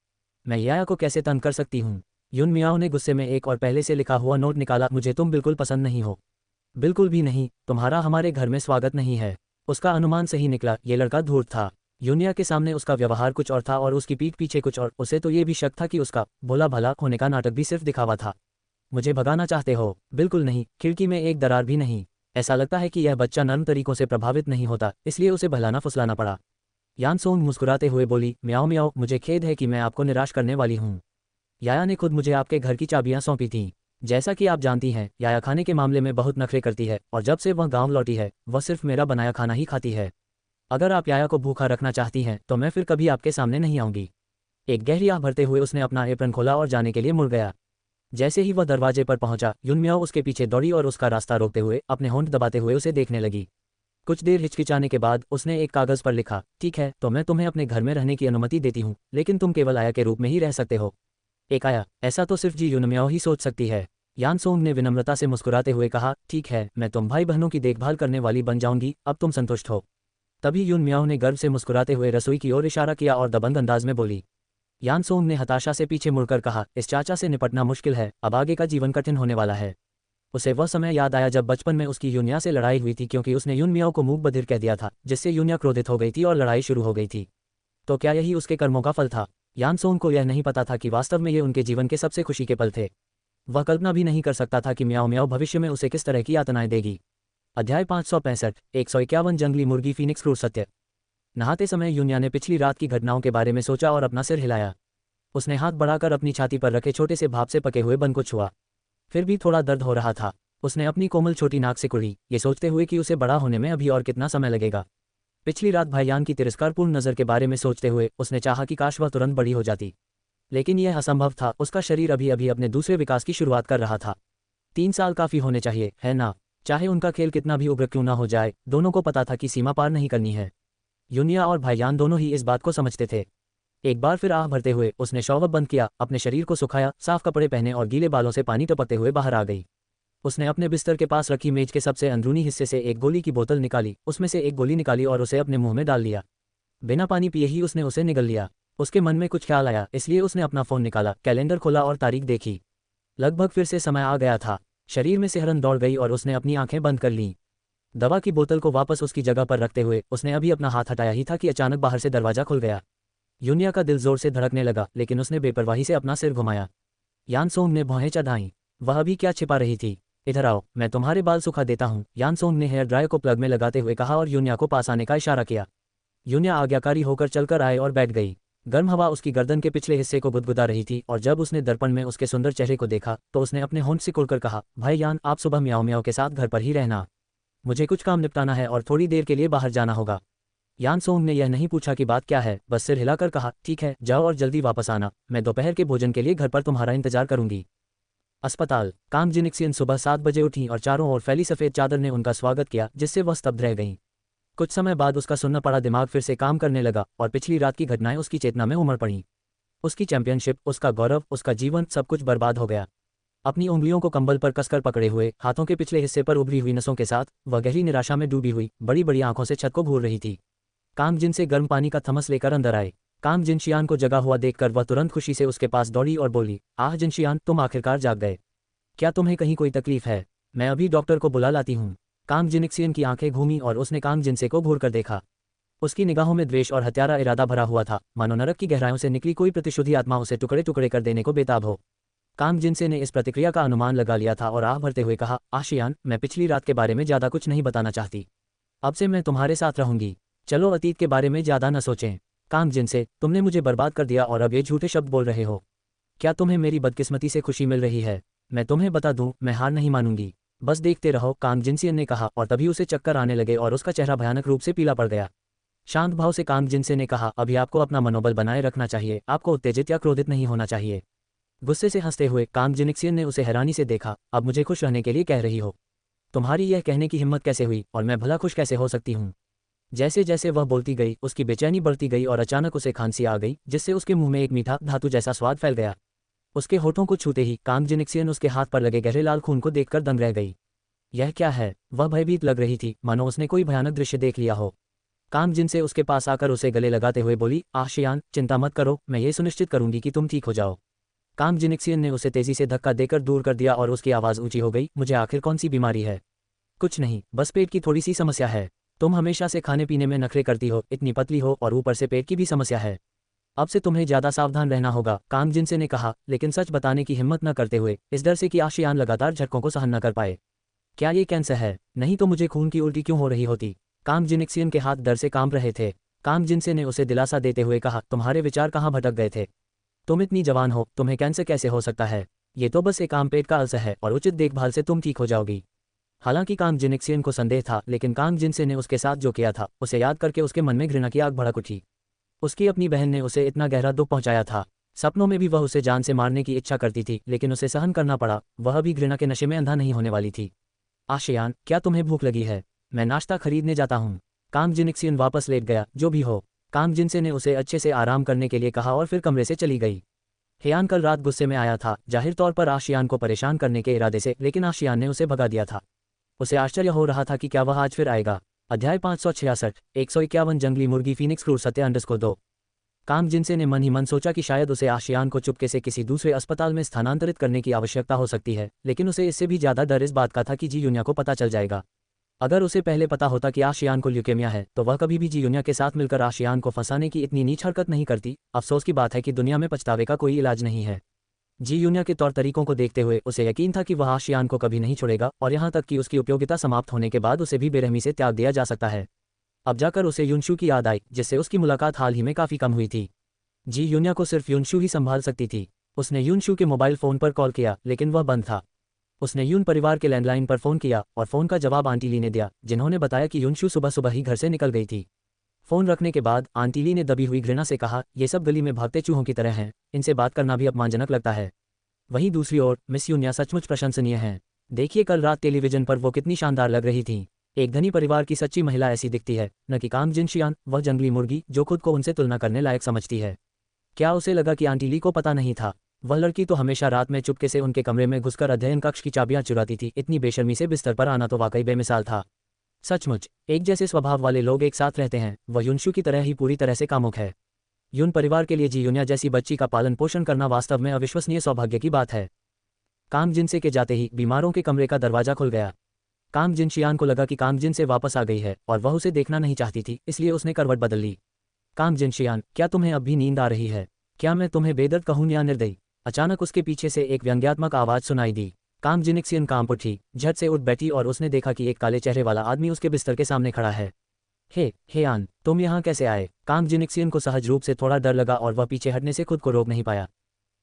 मैं याया को कैसे तंग कर सकती हूँ? यून म्याओ ने गुस्से में एक और पहले से लिखा हुआ नोट निकाला, मुझे तुम बिल्कुल पसंद नहीं हो। बिल्कुल भी नहीं, तुम्हारा हमारे घर में स्वागत नहीं है। उसका अनुमान सही निकला, ये लड़का धूर्त था। यूनिया के सामने उसका व्यवहार कुछ और था और उसकी पीठ पीछे कुछ और। उसे तो ये भी शक था कि उसका भोला भाला होने का नाटक भी सिर्फ दिखावा था। मुझे भगाना चाहते हो? बिल्कुल नहीं, खिड़की में एक दरार भी नहीं। ऐसा लगता है कि यह बच्चा नर्म तरीकों से प्रभावित नहीं होता, इसलिए उसे बहलाना फुसलाना पड़ा। यानसोंग मुस्कुराते हुए बोली, म्याओ म्याओ, मुझे खेद है कि मैं आपको निराश करने वाली हूँ। याया ने खुद मुझे आपके घर की चाबियां सौंपी थीं। जैसा कि आप जानती हैं, याया खाने के मामले में बहुत नखरे करती है, और जब से वह गांव लौटी है वह सिर्फ मेरा बनाया खाना ही खाती है। अगर आप याया को भूखा रखना चाहती हैं तो मैं फिर कभी आपके सामने नहीं आऊंगी। एक गहरी आह भरते हुए उसने अपना एप्रन खोला और जाने के लिए मुड़ गया। जैसे ही वह दरवाजे पर पहुंचा, यून म्याओ उसके पीछे दौड़ी और उसका रास्ता रोकते हुए अपने होंठ दबाते हुए उसे देखने लगी। कुछ देर हिचकिचाने के बाद उसने एक कागज पर लिखा, ठीक है, तो मैं तुम्हें अपने घर में रहने की अनुमति देती हूँ, लेकिन तुम केवल आया के रूप में ही रह सकते हो। एक आया, ऐसा तो सिर्फ जी यून म्याओ ही सोच सकती है। यानसोंग ने विनम्रता से मुस्कुराते हुए कहा, ठीक है, मैं तुम भाई बहनों की देखभाल करने वाली बन जाऊंगी, अब तुम संतुष्ट हो? तभी यून म्याओ ने गर्व से मुस्कुराते हुए रसोई की ओर इशारा किया और दबंग अंदाज में बोली। यानसोंग ने हताशा से पीछे मुड़कर कहा, इस चाचा से निपटना मुश्किल है, अब आगे का जीवन कठिन होने वाला है। उसे वह समय याद आया जब बचपन में उसकी यूनिया से लड़ाई हुई थी, क्योंकि उसने यून म्याओ को मूक बधिर कह दिया था, जिससे यूनिया क्रोधित हो गई थी और लड़ाई शुरू हो गई थी। तो क्या यही उसके कर्मों का फल था? यानसोंग को यह नहीं पता था कि वास्तव में ये उनके जीवन के सबसे खुशी के पल थे। वह कल्पना भी नहीं कर सकता था कि म्याओ म्याओ भविष्य में उसे किस तरह की यातनाएं देगी। अध्याय 565, 151 जंगली मुर्गी फीनिक्स क्रूर सत्य। नहाते समय यूनिया ने पिछली रात की घटनाओं के बारे में सोचा और अपना सिर हिलाया। उसने हाथ बढ़ाकर अपनी छाती पर रखे छोटे से भाप से पके हुए बन को छुआ। फिर भी थोड़ा दर्द हो रहा था। उसने अपनी कोमल छोटी नाक से कुड़ी, ये सोचते हुए कि उसे बड़ा होने में अभी और कितना समय लगेगा। पिछली रात भाईयान की तिरस्कारपूर्ण नज़र के बारे में सोचते हुए उसने चाहा कि काश वह तुरंत बड़ी हो जाती, लेकिन यह असंभव था। उसका शरीर अभी अभी अपने दूसरे विकास की शुरुआत कर रहा था। 3 साल काफ़ी होने चाहिए, है ना? चाहे उनका खेल कितना भी उग्र क्यों ना हो जाए, दोनों को पता था कि सीमा पार नहीं करनी है। यूनिया और भाईयान दोनों ही इस बात को समझते थे। एक बार फिर आह भरते हुए उसने शॉवर बंद किया, अपने शरीर को सुखाया, साफ कपड़े पहने और गीले बालों से पानी टपकते हुए बाहर आ गई। उसने अपने बिस्तर के पास रखी मेज के सबसे अंदरूनी हिस्से से एक गोली की बोतल निकाली, उसमें से एक गोली निकाली और उसे अपने मुंह में डाल लिया। बिना पानी पिए ही उसने उसे निगल लिया। उसके मन में कुछ ख्याल आया, इसलिए उसने अपना फ़ोन निकाला, कैलेंडर खोला और तारीख देखी। लगभग फिर से समय आ गया था। शरीर में सिहरन दौड़ गई और उसने अपनी आंखें बंद कर लीं। दवा की बोतल को वापस उसकी जगह पर रखते हुए उसने अभी अपना हाथ हटाया ही था कि अचानक बाहर से दरवाजा खुल गया। यूनिया का दिल जोर से धड़कने लगा, लेकिन उसने बेपरवाही से अपना सिर घुमाया। यानसोंग ने भौहें चढ़ाईं। वह अभी क्या छिपा रही थी? इधर आओ, मैं तुम्हारे बाल सुखा देता हूँ, यानसोंग ने हेयर ड्रायर को प्लग में लगाते हुए कहा और यूनिया को पास आने का इशारा किया। यून्या आज्ञाकारी होकर चलकर आए और बैठ गई। गर्म हवा उसकी गर्दन के पिछले हिस्से को गुदगुदा रही थी और जब उसने दर्पण में उसके सुंदर चेहरे को देखा तो उसने अपने होंठ सिकुड़कर कहा, भाई यान, आप सुबह म्याओ म्याओ के साथ घर पर ही रहना। मुझे कुछ काम निपटाना है और थोड़ी देर के लिए बाहर जाना होगा। यान सोंग ने यह नहीं पूछा कि बात क्या है, बस सिर हिलाकर कहा, ठीक है, जाओ और जल्दी वापस आना, मैं दोपहर के भोजन के लिए घर पर तुम्हारा इंतजार करूंगी। अस्पताल। कांग जिनिक्सियन सुबह 7 बजे उठी और चारों ओर फैली सफ़ेद चादर ने उनका स्वागत किया, जिससे वह स्तब्ध रह गईं। कुछ समय बाद उसका सुनना पड़ा दिमाग फिर से काम करने लगा और पिछली रात की घटनाएं उसकी चेतना में उमड़ पड़ीं। उसकी चैंपियनशिप, उसका गौरव, उसका जीवन, सब कुछ बर्बाद हो गया। अपनी उंगलियों को कंबल पर कसकर पकड़े हुए, हाथों के पिछले हिस्से पर उभरी हुई नसों के साथ, वह गहरी निराशा में डूबी हुई बड़ी बड़ी आंखों से छत को घूर रही थी। कांग जिन से गर्म पानी का थमस लेकर अंदर आए। कांग जिनशियान को जगा हुआ देखकर वह तुरंत खुशी से उसके पास दौड़ी और बोली, आह जिनशियान, तुम आखिरकार जाग गए। क्या तुम्हें कहीं कोई तकलीफ है? मैं अभी डॉक्टर को बुला लाती हूँ। कांग जिनिक्सियन की आंखें घूमी और उसने कांग जिनसे को घूर कर देखा। उसकी निगाहों में द्वेष और हत्यारा इरादा भरा हुआ था, मानो नरक की गहराइयों से निकली कोई प्रतिशोधी आत्मा उसे टुकड़े टुकड़े कर देने को बेताब हो। कांग जिनसे ने इस प्रतिक्रिया का अनुमान लगा लिया था और आह भरते हुए कहा, आशियान, मैं पिछली रात के बारे में ज़्यादा कुछ नहीं बताना चाहती। अब से मैं तुम्हारे साथ रहूंगी। चलो अतीत के बारे में ज़्यादा न सोचें। कांग जिनसे, तुमने मुझे बर्बाद कर दिया और अब ये झूठे शब्द बोल रहे हो। क्या तुम्हें मेरी बदकिस्मती से खुशी मिल रही है? मैं तुम्हें बता दूं, मैं हार नहीं मानूंगी। बस देखते रहो, कांग जिनसियन ने कहा और तभी उसे चक्कर आने लगे और उसका चेहरा भयानक रूप से पीला पड़ गया। शांत भाव से कांग जिनसे ने कहा, अभी आपको अपना मनोबल बनाए रखना चाहिए, आपको उत्तेजित या क्रोधित नहीं होना चाहिए। गुस्से से हंसते हुए कांग जिनिक्सियन ने उसे हैरानी से देखा, अब मुझे खुश रहने के लिए कह रही हो? तुम्हारी यह कहने की हिम्मत कैसे हुई और मैं भला खुश कैसे हो सकती हूँ? जैसे जैसे वह बोलती गई उसकी बेचैनी बढ़ती गई और अचानक उसे खांसी आ गई, जिससे उसके मुंह में एक मीठा धातु जैसा स्वाद फैल गया। उसके होठों को छूते ही कांग जिनिक्सियन उसके हाथ पर लगे गहरे लाल खून को देखकर दंग रह गई। यह क्या है? वह भयभीत लग रही थी, मानो उसने कोई भयानक दृश्य देख लिया हो। कांग जिनसे उसके पास आकर उसे गले लगाते हुए बोली, आशियान, चिंता मत करो, मैं ये सुनिश्चित करूंगी कि तुम ठीक हो जाओ। कांग जिनिक्सियन ने उसे तेजी से धक्का देकर दूर कर दिया और उसकी आवाज़ ऊंची हो गई, मुझे आखिर कौन सी बीमारी है? कुछ नहीं, बस पेट की थोड़ी सी समस्या है। तुम हमेशा से खाने पीने में नखरे करती हो, इतनी पतली हो और ऊपर से पेट की भी समस्या है। अब से तुम्हें ज़्यादा सावधान रहना होगा, कांग जिनसे ने कहा, लेकिन सच बताने की हिम्मत न करते हुए, इस डर से कि आशियान लगातार झटकों को सहन न कर पाए। क्या ये कैंसर है? नहीं तो मुझे खून की उल्टी क्यों हो रही होती? कांग जिनिक्सियन के हाथ डर से कांप रहे थे। कांग जिनसे ने उसे दिलासा देते हुए कहा, तुम्हारे विचार कहाँ भटक गए थे? तुम इतनी जवान हो, तुम्हें कैंसर कैसे हो सकता है? ये तो बस एक आम पेट का अल्सर है और उचित देखभाल से तुम ठीक हो जाओगी। हालांकि कांग जिनिक्सियन को संदेह था, लेकिन कांग जिनसे ने उसके साथ जो किया था उसे याद करके उसके मन में घृणा की आग भड़क उठी। उसकी अपनी बहन ने उसे इतना गहरा दुख पहुंचाया था। सपनों में भी वह उसे जान से मारने की इच्छा करती थी, लेकिन उसे सहन करना पड़ा। वह भी घृणा के नशे में अंधा नहीं होने वाली थी। आशियान, क्या तुम्हें भूख लगी है? मैं नाश्ता खरीदने जाता हूँ। कांग जिनिक्सियन वापस लेट गया, जो भी हो। कांग जिनसे ने उसे अच्छे से आराम करने के लिए कहा और फिर कमरे से चली गई। हेयान कल रात गुस्से में आया था, जाहिर तौर पर आशियान को परेशान करने के इरादे से, लेकिन आशियान ने उसे भगा दिया था। उसे आश्चर्य हो रहा था कि क्या वह आज फिर आएगा। अध्याय 566, 151 जंगली मुर्गी फीनिक्स क्रूर सत्य अंडरस्कोर 2। कांग जिनसे ने मन ही मन सोचा कि शायद उसे आशियान को चुपके से किसी दूसरे अस्पताल में स्थानांतरित करने की आवश्यकता हो सकती है, लेकिन उसे इससे भी ज़्यादा डर इस बात का था कि जी यूनिया को पता चल जाएगा। अगर उसे पहले पता होता कि आशियान को ल्यूकेमिया है तो वह कभी भी जी यूनिया के साथ मिलकर आशियान को फंसाने की इतनी नीच हरकत नहीं करती। अफसोस की बात है कि दुनिया में पछतावे का कोई इलाज नहीं है। जी यूनिया के तौर तरीकों को देखते हुए उसे यकीन था कि वह आशियान को कभी नहीं छोड़ेगा और यहाँ तक कि उसकी उपयोगिता समाप्त होने के बाद उसे भी बेरहमी से त्याग दिया जा सकता है। अब जाकर उसे युनशु की याद आई, जिससे उसकी मुलाकात हाल ही में काफ़ी कम हुई थी। जी यूनिया को सिर्फ युनशु ही संभाल सकती थी। उसने युनशु के मोबाइल फ़ोन पर कॉल किया, लेकिन वह बंद था। उसने यून परिवार के लैंडलाइन पर फ़ोन किया और फ़ोन का जवाब आंटी ली ने दिया, जिन्होंने बताया कि युनशु सुबह सुबह ही घर से निकल गई थी। फ़ोन रखने के बाद आंटी ली ने दबी हुई घृणा से कहा, ये सब गली में भागते चूहों की तरह हैं, इनसे बात करना भी अपमानजनक लगता है। वहीं दूसरी ओर मिस यूनिया सचमुच प्रशंसनीय हैं। देखिए कल रात टेलीविज़न पर वो कितनी शानदार लग रही थीं। एक धनी परिवार की सच्ची महिला ऐसी दिखती है, न कि कांग जिनशियान, वह जंगली मुर्गी जो खुद को उनसे तुलना करने लायक समझती है। क्या उसे लगा कि आंटी ली को पता नहीं था? वह लड़की तो हमेशा रात में चुपके से उनके कमरे में घुसकर अध्ययन कक्ष की चाबियां चुराती थी। इतनी बेशर्मी से बिस्तर पर आना तो वाकई बेमिसाल था। सचमुच एक जैसे स्वभाव वाले लोग एक साथ रहते हैं। वह युनशु की तरह ही पूरी तरह से कामुक है। यून परिवार के लिए जी यूनिया जैसी बच्ची का पालन पोषण करना वास्तव में अविश्वसनीय सौभाग्य की बात है। कांग जिनसे के जाते ही बीमारों के कमरे का दरवाजा खुल गया। कांग जिनशियान को लगा कि कांग जिन से वापस आ गई है और वह उसे देखना नहीं चाहती थी, इसलिए उसने करवट बदल ली। कांग जिनशियान, क्या तुम्हें अब भी नींद आ रही है? क्या मैं तुम्हें बेदर्द कहूं या निर्दयी? अचानक उसके पीछे से एक व्यंग्यात्मक आवाज़ सुनाई दी। कांग जिनिक्सियन कांप उठी, झट से उठ बैठी और उसने देखा कि एक काले चेहरे वाला आदमी उसके बिस्तर के सामने खड़ा है। हेयान, तुम यहाँ कैसे आए? कांग जिनिक्सियन को सहज रूप से थोड़ा डर लगा और वह पीछे हटने से खुद को रोक नहीं पाया।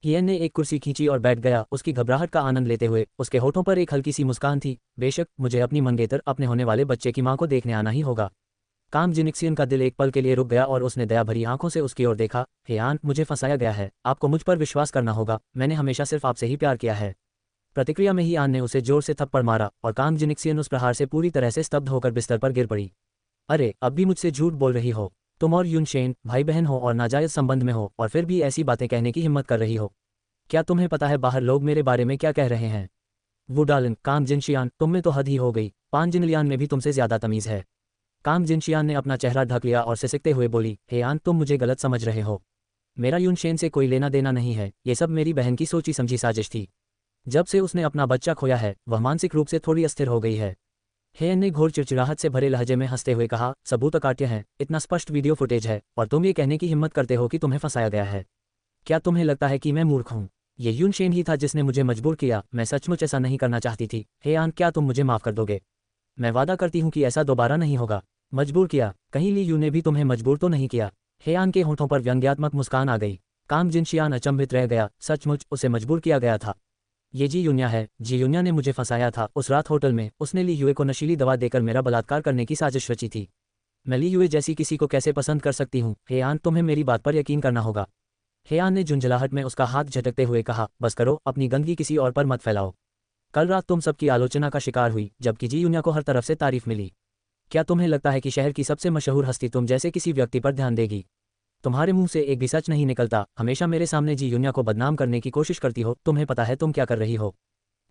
हियन ने एक कुर्सी खींची और बैठ गया, उसकी घबराहट का आनंद लेते हुए। उसके होठों पर एक हल्की सी मुस्कान थी। बेशक, मुझे अपनी मंगेतर अपने होने वाले बच्चे की मां को देखने आना ही होगा। कांग जिनिक्सियन का दिल एक पल के लिए रुक गया और उसने दया भरी आंखों से उसकी ओर देखा। हेयान, मुझे फंसाया गया है, आपको मुझ पर विश्वास करना होगा, मैंने हमेशा सिर्फ आपसे ही प्यार किया है। प्रतिक्रिया में ही आन ने उसे जोर से थप्पड़ मारा और कांग जिनिक्सियन उस प्रहार से पूरी तरह से स्तब्ध होकर बिस्तर पर गिर पड़ी। अरे, अब भी मुझसे झूठ बोल रही हो? तुम और युनशेन भाई बहन हो और नाजायज संबंध में हो, और फिर भी ऐसी बातें कहने की हिम्मत कर रही हो। क्या तुम्हें पता है बाहर लोग मेरे बारे में क्या कह रहे हैं? वुडालन, कांग जिनशियान, तुम में तो हद ही हो गई। पान जिनलियान में भी तुमसे ज्यादा तमीज है। कांग जिनशियान ने अपना चेहरा ढक लिया और सिसकते हुए बोली, हेयान, तुम मुझे गलत समझ रहे हो। मेरा युनशेन से कोई लेना देना नहीं है, ये सब मेरी बहन की सोची समझी साजिश थी। जब से उसने अपना बच्चा खोया है, वह मानसिक रूप से थोड़ी अस्थिर हो गई है। हेयन ने घोर चिड़चिड़ाहट से भरे लहजे में हंसते हुए कहा, सबूत अकाट्य हैं, इतना स्पष्ट वीडियो फुटेज है, और तुम ये कहने की हिम्मत करते हो कि तुम्हें फंसाया गया है। क्या तुम्हें लगता है कि मैं मूर्ख हूँ? ये युनशेन ही था जिसने मुझे मजबूर किया, मैं सचमुच ऐसा नहीं करना चाहती थी। हेयान, क्या तुम मुझे माफ कर दोगे? मैं वादा करती हूँ कि ऐसा दोबारा नहीं होगा। मजबूर किया? कहीं ली यू ने भी तुम्हें मजबूर तो नहीं किया? हेयान के होठों पर व्यंग्यात्मक मुस्कान आ गई। कांग जिनशियान अचंभित रह गया, सचमुच उसे मजबूर किया गया था? ये जी यून्या है, जी यून्या ने मुझे फंसाया था उस रात होटल में, उसने ली युए को नशीली दवा देकर मेरा बलात्कार करने की साजिश रची थी। मैं ली युए जैसी किसी को कैसे पसंद कर सकती हूँ? हेयान, तुम्हें मेरी बात पर यकीन करना होगा। हेयान ने झुंझलाहट में उसका हाथ झटकते हुए कहा, बस करो, अपनी गंदगी किसी और पर मत फैलाओ। कल रात तुम सबकी आलोचना का शिकार हुई, जबकि जी यून्या को हर तरफ से तारीफ मिली। क्या तुम्हें लगता है कि शहर की सबसे मशहूर हस्ती तुम जैसे किसी व्यक्ति पर ध्यान देगी? तुम्हारे मुंह से एक भी सच नहीं निकलता, हमेशा मेरे सामने जी यून्या को बदनाम करने की कोशिश करती हो। तुम्हें पता है तुम क्या कर रही हो?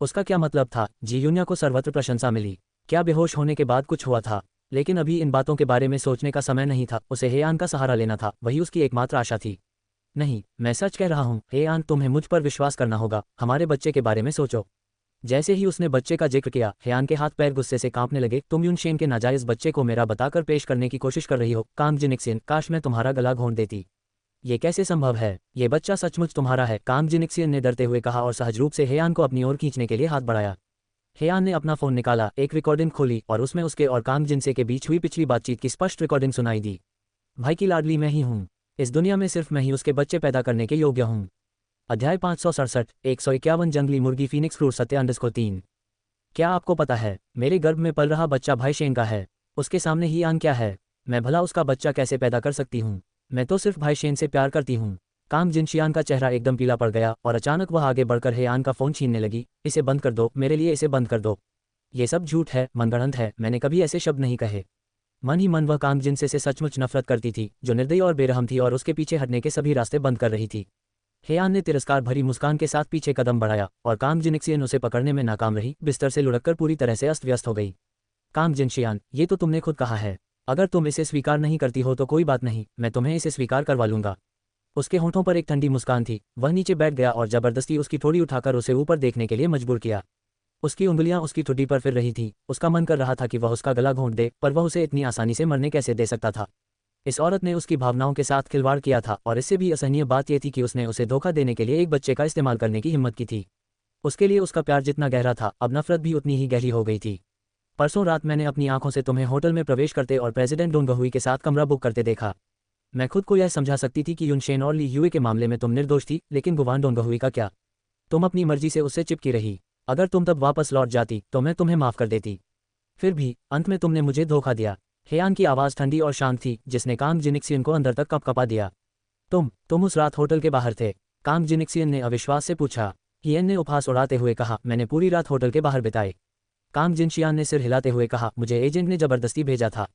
उसका क्या मतलब था? जी यून्या को सर्वत्र प्रशंसा मिली। क्या बेहोश होने के बाद कुछ हुआ था? लेकिन अभी इन बातों के बारे में सोचने का समय नहीं था, उसे हेयान का सहारा लेना था, वही उसकी एकमात्र आशा थी। नहीं, मैं सच कह रहा हूँ हेयान, तुम्हें मुझ पर विश्वास करना होगा, हमारे बच्चे के बारे में सोचो। जैसे ही उसने बच्चे का जिक्र किया, हेयान के हाथ पैर गुस्से से कांपने लगे। तुम युनशेन के नाजायज बच्चे को मेरा बताकर पेश करने की कोशिश कर रही हो? कांग जिनिक्सियन, काश मैं तुम्हारा गला घोंट देती। ये कैसे संभव है? ये बच्चा सचमुच तुम्हारा है? कांग जिनिक्सियन ने डरते हुए कहा और सहज रूप से हेयान को अपनी ओर खींचने के लिए हाथ बढ़ाया। हेयान ने अपना फोन निकाला, एक रिकॉर्डिंग खोली और उसमें उसके और कांग जिनसे के बीच हुई पिछली बातचीत की स्पष्ट रिकॉर्डिंग सुनाई दी। भाई की लाडली मैं ही हूँ, इस दुनिया में सिर्फ मैं ही उसके बच्चे पैदा करने के योग्य हूँ। अध्याय 567, 151 जंगली मुर्गी फीनिक्स क्रूर सत्य_3। क्या आपको पता है, मेरे गर्भ में पल रहा बच्चा भाई शेन का है। उसके सामने ही आन क्या है? मैं भला उसका बच्चा कैसे पैदा कर सकती हूँ? मैं तो सिर्फ भाई शेन से प्यार करती हूँ। कांग जिनशियान का चेहरा एकदम पीला पड़ गया और अचानक वह आगे बढ़कर हेयान का फोन छीनने लगी। इसे बंद कर दो, मेरे लिए इसे बंद कर दो। ये सब झूठ है, मनगढ़ंत है, मैंने कभी ऐसे शब्द नहीं कहे। मन ही मन वह कांग जिनसे से सचमुच नफरत करती थी, जो निर्दयी और बेरहम थी और उसके पीछे हटने के सभी रास्ते बंद कर रही थी। हेयान ने तिरस्कार भरी मुस्कान के साथ पीछे कदम बढ़ाया और कांग जिनिक्सियन उसे पकड़ने में नाकाम रही, बिस्तर से लुढ़ककर पूरी तरह से अस्त व्यस्त हो गई। कांग जिनशियान, ये तो तुमने खुद कहा है। अगर तुम इसे स्वीकार नहीं करती हो तो कोई बात नहीं, मैं तुम्हें इसे स्वीकार करवा लूंगा। उसके होठों पर एक ठंडी मुस्कान थी। वह नीचे बैठ गया और जबरदस्ती उसकी ठोड़ी उठाकर उसे ऊपर देखने के लिए मजबूर किया। उसकी उंगलियां उसकी ठुड्डी पर फिर रही थी। उसका मन कर रहा था कि वह उसका गला घोंट दे, पर वह उसे इतनी आसानी से मरने कैसे दे सकता था? इस औरत ने उसकी भावनाओं के साथ खिलवाड़ किया था, और इससे भी असहनीय बात यह थी कि उसने उसे धोखा देने के लिए एक बच्चे का इस्तेमाल करने की हिम्मत की थी। उसके लिए उसका प्यार जितना गहरा था, अब नफरत भी उतनी ही गहरी हो गई थी। परसों रात मैंने अपनी आंखों से तुम्हें होटल में प्रवेश करते और प्रेसिडेंट डोंगहुई के साथ कमरा बुक करते देखा। मैं खुद को यह समझा सकती थी कि युनशेन और ली युए के मामले में तुम निर्दोष थी, लेकिन गुवान डोंगहुई का क्या? तुम अपनी मर्जी से उससे चिपकी रही। अगर तुम तब वापस लौट जाती तो मैं तुम्हें माफ कर देती। फिर भी अंत में तुमने मुझे धोखा दिया। हेयान की आवाज़ ठंडी और शांत थी, जिसने कांग जिनिक्सियन को अंदर तक कपकपा दिया। तुम उस रात होटल के बाहर थे? कांग जिनिक्सियन ने अविश्वास से पूछा। हियन ने उपहास उड़ाते हुए कहा, मैंने पूरी रात होटल के बाहर बिताई। कांग जिनशियान ने सिर हिलाते हुए कहा, मुझे एजेंट ने जबरदस्ती भेजा था।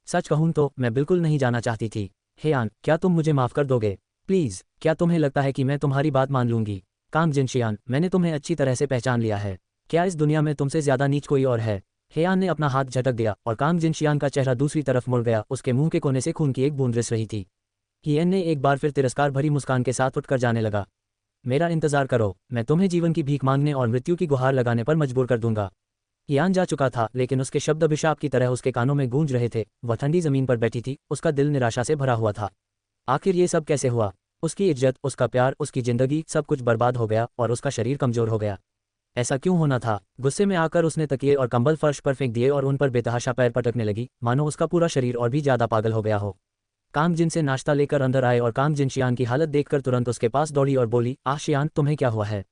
सच कहूं तो मैं बिल्कुल नहीं जाना चाहती थी। हेयान, क्या तुम मुझे माफ कर दोगे? प्लीज, क्या तुम्हें लगता है कि मैं तुम्हारी बात मान लूंगी? कांग जिनशियान, मैंने तुम्हें अच्छी तरह से पहचान लिया है। क्या इस दुनिया में तुमसे ज्यादा नीच कोई और है? हेयान ने अपना हाथ झटक दिया और कांग जिनशियान का चेहरा दूसरी तरफ मुड़ गया। उसके मुंह के कोने से खून की एक बूंद रिस रही थी। हियन ने एक बार फिर तिरस्कार भरी मुस्कान के साथ उठकर जाने लगा। मेरा इंतजार करो, मैं तुम्हें जीवन की भीख मांगने और मृत्यु की गुहार लगाने पर मजबूर कर दूंगा। हियान जा चुका था, लेकिन उसके शब्द अभिशाप की तरह उसके कानों में गूंज रहे थे। वह ठंडी जमीन पर बैठी थी, उसका दिल निराशा से भरा हुआ था। आखिर ये सब कैसे हुआ? उसकी इज्जत, उसका प्यार, उसकी जिंदगी, सब कुछ बर्बाद हो गया और उसका शरीर कमजोर हो गया। ऐसा क्यों होना था? गुस्से में आकर उसने तकिए और कंबल फर्श पर फेंक दिए और उन पर बेतहाशा पैर पटकने लगी, मानो उसका पूरा शरीर और भी ज्यादा पागल हो गया हो। काम जिन से नाश्ता लेकर अंदर आए और काम जिन शियान की हालत देखकर तुरंत उसके पास दौड़ी और बोली, आह शियान, तुम्हें क्या हुआ है?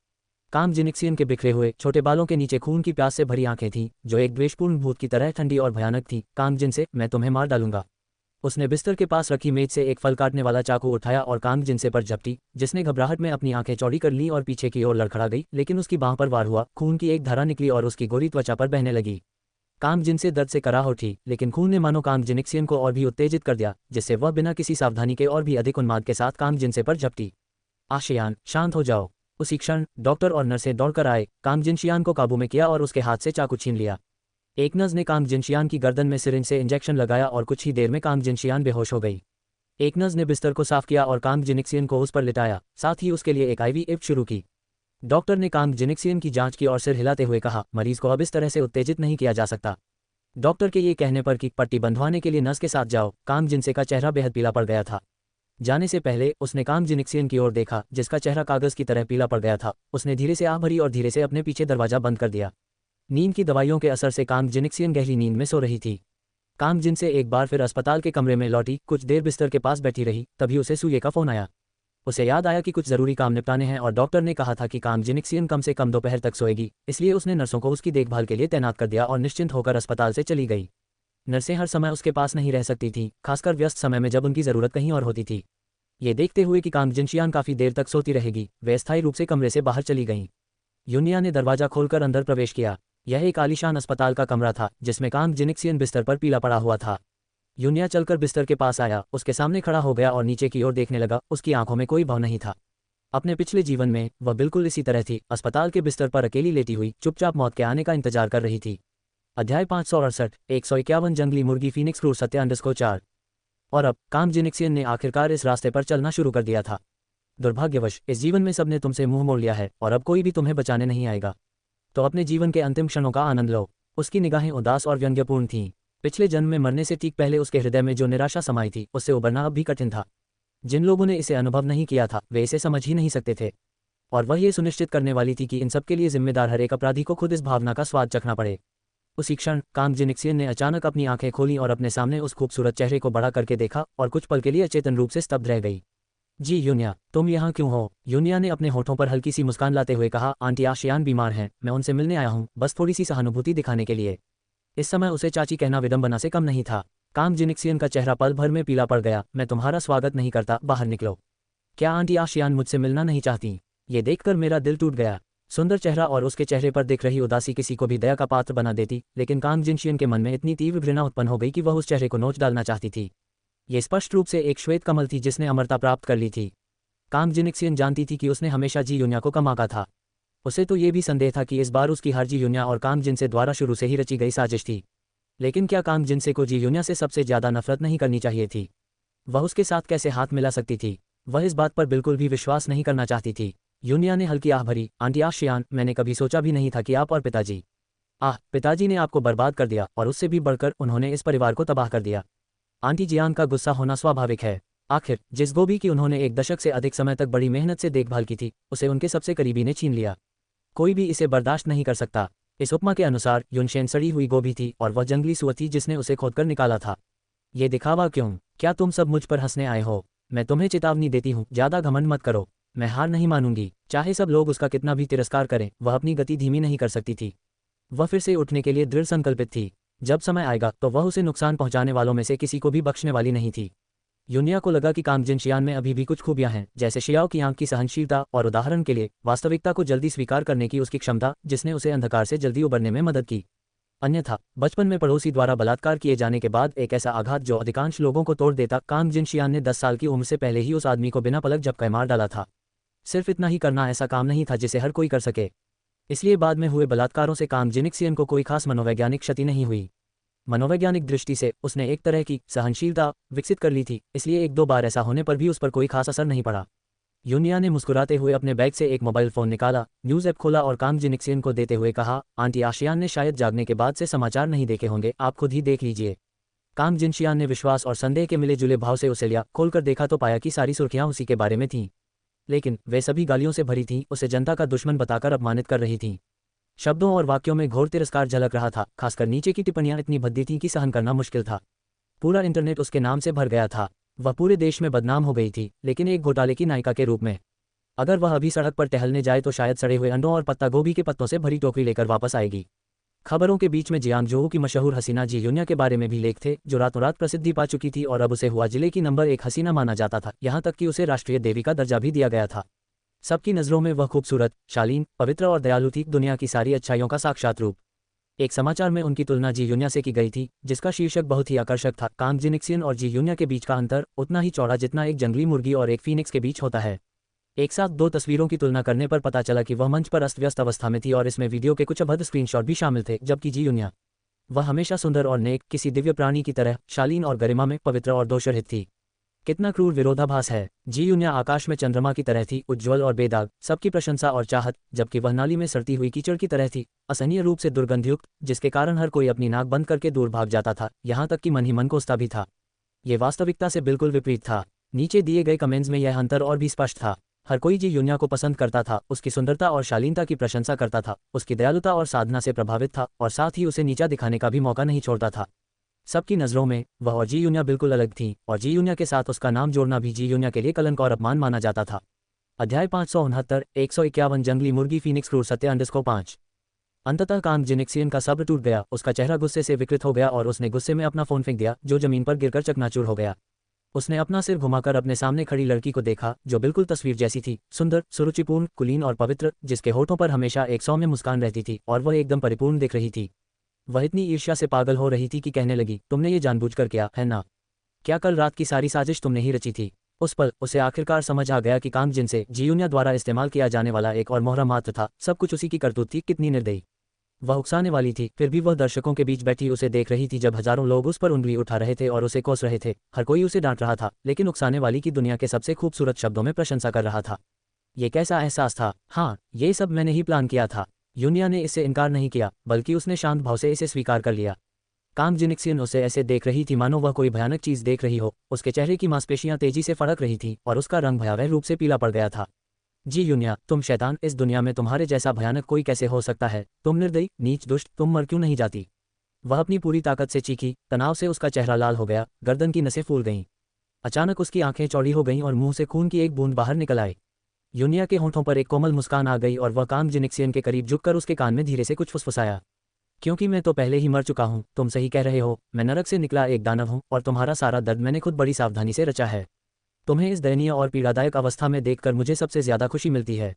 काम जिनिक्सियन के बिखरे हुए छोटे बालों के नीचे खून की प्यास से भरी आंखें थीं, जो एक द्वेषपूर्ण भूत की तरह ठंडी और भयानक थीं। काम जिन से, मैं तुम्हें मार डालूंगा। उसने बिस्तर के पास रखी मेज से एक फल काटने वाला चाकू उठाया और काम जिनसे पर झपटी, जिसने घबराहट में अपनी आंखें चौड़ी कर लीं और पीछे की ओर लड़खड़ा गई, लेकिन उसकी बांह पर वार हुआ, खून की एक धारा निकली और उसकी गोरी त्वचा पर बहने लगी। काम जिनसे दर्द से कराह उठी, लेकिन खून ने मानो काम जिनिक्सियन को और भी उत्तेजित कर दिया, जिससे वह बिना किसी सावधानी के और भी अधिक उन्माद के साथ काम जिनसे पर झपटी। आशियान, शांत हो जाओ। उसी क्षण डॉक्टर और नर्सें दौड़कर आए, काम जिनशियान को काबू में किया और उसके हाथ से चाकू छीन लिया। एक नर्स ने काम जिनशियान की गर्दन में सिरिंज से इंजेक्शन लगाया और कुछ ही देर में काम जिनशियान बेहोश हो गई। एक नर्स ने बिस्तर को साफ किया और काम जिनिक्सियन को उस पर लिटाया, साथ ही उसके लिए एक आईवी ड्रिप शुरू की। डॉक्टर ने काम जिनिक्सियन की जांच की और सिर हिलाते हुए कहा, मरीज को अब इस तरह से उत्तेजित नहीं किया जा सकता। डॉक्टर के ये कहने पर कि पट्टी बंधवाने के लिए नर्स के साथ जाओ, काम जिनसे का चेहरा बेहद पीला पड़ गया था। जाने से पहले उसने काम जिनिक्सियन की ओर देखा, जिसका चेहरा कागज की तरह पीला पड़ गया था। उसने धीरे से आह भरी और धीरे से अपने पीछे दरवाजा बंद कर दिया। नींद की दवाइयों के असर से काम जिनिक्सियन गहरी नींद में सो रही थी। काम जिन से एक बार फिर अस्पताल के कमरे में लौटी, कुछ देर बिस्तर के पास बैठी रही, तभी उसे सूये का फोन आया। उसे याद आया कि कुछ जरूरी काम निपटाने हैं और डॉक्टर ने कहा था कि काम जिनिक्सियन कम से कम दोपहर तक सोएगी, इसलिए उसने नर्सों को उसकी देखभाल के लिए तैनात कर दिया और निश्चिंत होकर अस्पताल से चली गई। नर्सें हर समय उसके पास नहीं रह सकती थीं, खासकर व्यस्त समय में जब उनकी जरूरत कहीं और होती थी। ये देखते हुए कि काम जिनशियान काफी देर तक सोती रहेगी, वे अस्थायी रूप से कमरे से बाहर चली गईं। यूनिया ने दरवाजा खोलकर अंदर प्रवेश किया। यह एक आलीशान अस्पताल का कमरा था, जिसमें काम जिनिक्सियन बिस्तर पर पीला पड़ा हुआ था। यूनिया चलकर बिस्तर के पास आया, उसके सामने खड़ा हो गया और नीचे की ओर देखने लगा। उसकी आंखों में कोई भाव नहीं था। अपने पिछले जीवन में वह बिल्कुल इसी तरह थी, अस्पताल के बिस्तर पर अकेली लेटी हुई, चुपचाप मौत के आने का इंतजार कर रही थी। अध्याय 568, 151 जंगली मुर्गी फीनिक्स क्रूर सत्य_4। और अब काम जिनिक्सियन ने आखिरकार इस रास्ते पर चलना शुरू कर दिया था। दुर्भाग्यवश इस जीवन में सबने तुमसे मुंह मोड़ लिया है और अब कोई भी तुम्हें बचाने नहीं आएगा। तो अपने जीवन के अंतिम क्षणों का आनंद लो। उसकी निगाहें उदास और व्यंग्यपूर्ण थीं। पिछले जन्म में मरने से ठीक पहले उसके हृदय में जो निराशा समाई थी, उससे उबरना अब भी कठिन था। जिन लोगों ने इसे अनुभव नहीं किया था, वे इसे समझ ही नहीं सकते थे। और वह ये सुनिश्चित करने वाली थी कि इन सब के लिए जिम्मेदार हर एक अपराधी को खुद इस भावना का स्वाद चखना पड़े। उसी क्षण काम जिनिक्सियन ने अचानक अपनी आंखें खोली और अपने सामने उस खूबसूरत चेहरे को बड़ा करके देखा और कुछ पल के लिए अचेतन रूप से स्तब्ध रह गई। जी यूनिया, तुम यहाँ क्यों हो? यूनिया ने अपने होठों पर हल्की सी मुस्कान लाते हुए कहा, आंटी आशियान बीमार हैं, मैं उनसे मिलने आया हूँ, बस थोड़ी सी सहानुभूति दिखाने के लिए। इस समय उसे चाची कहना विडंबना से कम नहीं था। काम जिनिक्सियन का चेहरा पल भर में पीला पड़ गया। मैं तुम्हारा स्वागत नहीं करता, बाहर निकलो। क्या आंटी आशियान मुझसे मिलना नहीं चाहती? ये देखकर मेरा दिल टूट गया। सुंदर चेहरा और उसके चेहरे पर दिख रही उदासी किसी को भी दया का पात्र बना देती, लेकिन काम जिनशियन के मन में इतनी तीव्र घृणा उत्पन्न हो गई कि वह उस चेहरे को नोच डालना चाहती थी। ये स्पष्ट रूप से एक श्वेत कमल थी जिसने अमरता प्राप्त कर ली थी। काम जिनिक्सियन जानती थी कि उसने हमेशा जी यूनिया को कम आंका था। उसे तो ये भी संदेह था कि इस बार उसकी हार जी यूनिया और काम जिनसे द्वारा शुरू से ही रची गई साजिश थी। लेकिन क्या काम जिनसे को जी यूनिया से सबसे ज्यादा नफरत नहीं करनी चाहिए थी? वह उसके साथ कैसे हाथ मिला सकती थी? वह इस बात पर बिल्कुल भी विश्वास नहीं करना चाहती थी। यूनिया ने हल्की आह भरी, आंटी आशियान, मैंने कभी सोचा भी नहीं था कि आप और पिताजी पिताजी ने आपको बर्बाद कर दिया और उससे भी बढ़कर उन्होंने इस परिवार को तबाह कर दिया। आंटी जियान का गुस्सा होना स्वाभाविक है। आखिर जिस गोभी की उन्होंने एक दशक से अधिक समय तक बड़ी मेहनत से देखभाल की थी, उसे उनके सबसे करीबी ने छीन लिया। कोई भी इसे बर्दाश्त नहीं कर सकता। इस उपमा के अनुसार युनशेन सड़ी हुई गोभी थी और वह जंगली सुअर थी जिसने उसे खोदकर निकाला था। ये दिखावा क्यों? क्या तुम सब मुझ पर हंसने आए हो? मैं तुम्हें चेतावनी देती हूँ, ज्यादा घमंड मत करो। मैं हार नहीं मानूंगी, चाहे सब लोग उसका कितना भी तिरस्कार करें। वह अपनी गति धीमी नहीं कर सकती थी। वह फिर से उठने के लिए दृढ़ संकल्पित थी। जब समय आएगा तो वह उसे नुकसान पहुंचाने वालों में से किसी को भी बख्शने वाली नहीं थी। यूनिया को लगा कि काम जिनशियान में अभी भी कुछ खूबियां हैं, जैसे शियाओ की आंख की सहनशीलता और उदाहरण के लिए वास्तविकता को जल्दी स्वीकार करने की उसकी क्षमता, जिसने उसे अंधकार से जल्दी उबरने में मदद की। अन्यथा बचपन में पड़ोसी द्वारा बलात्कार किए जाने के बाद एक ऐसा आघात जो अधिकांश लोगों को तोड़ देता, काम जिनशियान ने 10 साल की उम्र से पहले ही उस आदमी को बिना पलक झपकाए मार डाला था। सिर्फ इतना ही करना ऐसा काम नहीं था जिसे हर कोई कर सके, इसलिए बाद में हुए बलात्कारों से काम जिनिक्सियन को कोई खास मनोवैज्ञानिक क्षति नहीं हुई। मनोवैज्ञानिक दृष्टि से उसने एक तरह की सहनशीलता विकसित कर ली थी, इसलिए एक दो बार ऐसा होने पर भी उस पर कोई खास असर नहीं पड़ा। यूनिया ने मुस्कुराते हुए अपने बैग से एक मोबाइल फोन निकाला, न्यूज़ ऐप खोला और काम जिनिक्सियन को देते हुए कहा, आंटी आशियान ने शायद जागने के बाद से समाचार नहीं देखे होंगे, आप खुद ही देख लीजिए। काम जिनशियान ने विश्वास और संदेह के मिले जुले भाव से उसे लिया। खोलकर देखा तो पाया कि सारी सुर्खियां उसी के बारे में थीं, लेकिन वे सभी गालियों से भरी थीं, उसे जनता का दुश्मन बताकर अपमानित कर रही थीं। शब्दों और वाक्यों में घोर तिरस्कार झलक रहा था, खासकर नीचे की टिप्पणियां इतनी भद्दी थीं कि सहन करना मुश्किल था। पूरा इंटरनेट उसके नाम से भर गया था। वह पूरे देश में बदनाम हो गई थी, लेकिन एक घोटाले की नायिका के रूप में। अगर वह अभी सड़क पर टहलने जाए तो शायद सड़े हुए अंडों और पत्ता गोभी के पत्तों से भरी टोकरी लेकर वापस आएगी। खबरों के बीच में जियांग जोहू की मशहूर हसीना जी यून्या के बारे में भी लेख थे, जो रातों रात प्रसिद्धि पा चुकी थी और अब उसे हुआ जिले की नंबर 1 हसीना माना जाता था, यहाँ तक कि उसे राष्ट्रीय देवी का दर्जा भी दिया गया था। सबकी नज़रों में वह खूबसूरत, शालीन, पवित्र और दयालु थी, दुनिया की सारी अच्छाइयों का साक्षात रूप। एक समाचार में उनकी तुलना जी यून्या से की गई थी, जिसका शीर्षक बहुत ही आकर्षक था, कांग जिनिक्सियन और जी यून्या के बीच का अंतर उतना ही चौड़ा जितना एक जंगली मुर्गी और एक फीनिक्स के बीच होता है। एक साथ दो तस्वीरों की तुलना करने पर पता चला कि वह मंच पर अस्त व्यस्त अवस्था में थी और इसमें वीडियो के कुछ अभद्र स्क्रीनशॉट भी शामिल थे, जबकि जी यून्या वह हमेशा सुंदर और नेक, किसी दिव्य प्राणी की तरह शालीन और गरिमा में पवित्र और दोषरहित थी। कितना क्रूर विरोधाभास है। जी यून्या आकाश में चंद्रमा की तरह थी, उज्ज्वल और बेदाग, सबकी प्रशंसा और चाहत, जबकि वह नाली में सड़ती हुई कीचड़ की तरह थी, असहनीय रूप से दुर्गंधयुक्त, जिसके कारण हर कोई अपनी नाक बंद करके दूर भाग जाता था, यहाँ तक कि मन ही मन कोसता भी था। ये वास्तविकता से बिल्कुल विपरीत था। नीचे दिए गए कमेंट्स में यह अंतर और भी स्पष्ट था। हर कोई जी यून्या को पसंद करता था, उसकी सुंदरता और शालीनता की प्रशंसा करता था, उसकी दयालुता और साधना से प्रभावित था और साथ ही उसे नीचा दिखाने का भी मौका नहीं छोड़ता था। सबकी नज़रों में वह और जी यून्या बिल्कुल अलग थीं, और जी यून्या के साथ उसका नाम जोड़ना भी जी यून्या के लिए कलंक और अपमान माना जाता था। अध्याय 569 151 जंगली मुर्गी फीनिक्स क्रूर सत्य _5। अंततः कांग जिनिक्सियन का सब्र टूट गया, उसका चेहरा गुस्से से विकृत हो गया और उसने गुस्से में अपना फोन फेंक दिया, जो जमीन पर गिरकर चकनाचूर हो गया। उसने अपना सिर घुमाकर अपने सामने खड़ी लड़की को देखा, जो बिल्कुल तस्वीर जैसी थी, सुंदर, सुरुचिपूर्ण, कुलीन और पवित्र, जिसके होठों पर हमेशा एक सौम्य मुस्कान रहती थी और वह एकदम परिपूर्ण दिख रही थी। वह इतनी ईर्ष्या से पागल हो रही थी कि कहने लगी, तुमने ये जानबूझकर किया है ना? क्या कल रात की सारी साजिश तुमने ही रची थी? उस पल उसे आखिरकार समझ आ गया कि कांग जिनसे जी यून्या द्वारा इस्तेमाल किया जाने वाला एक और मोहरा मात्र था, सब कुछ उसी की करतूत थी। कितनी निर्दयी! वह उकसाने वाली थी, फिर भी वह दर्शकों के बीच बैठी उसे देख रही थी, जब हजारों लोग उस पर उंगली उठा रहे थे और उसे कोस रहे थे। हर कोई उसे डांट रहा था, लेकिन उकसाने वाली की दुनिया के सबसे खूबसूरत शब्दों में प्रशंसा कर रहा था। ये कैसा एहसास था? हाँ, ये सब मैंने ही प्लान किया था। यून्या ने इससे इनकार नहीं किया, बल्कि उसने शांत भाव से इसे स्वीकार कर लिया। कांग जिनिक्सियन उसे ऐसे देख रही थी मानो वह कोई भयानक चीज देख रही हो। उसके चेहरे की मांसपेशियां तेजी से फड़क रही थीं और उसका रंग भयावह रूप से पीला पड़ गया था। जी यून्या, तुम शैतान, इस दुनिया में तुम्हारे जैसा भयानक कोई कैसे हो सकता है? तुम निर्दयी, नीच, दुष्ट, तुम मर क्यों नहीं जाती? वह अपनी पूरी ताकत से चीखी। तनाव से उसका चेहरा लाल हो गया, गर्दन की नसें फूल गईं। अचानक उसकी आंखें चौड़ी हो गईं और मुंह से खून की एक बूंद बाहर निकल आई। यून्या के होंठों पर एक कोमल मुस्कान आ गई और वह कांग जिनिक्सियन के करीब झुककर उसके कान में धीरे से कुछ फुसफुसाया। क्योंकि मैं तो पहले ही मर चुका हूँ, तुम सही कह रहे हो, मैं नरक से निकला एक दानव हूँ और तुम्हारा सारा दर्द मैंने खुद बड़ी सावधानी से रचा है। तुम्हें इस दयनीय और पीड़ादायक अवस्था में देखकर मुझे सबसे ज्यादा खुशी मिलती है।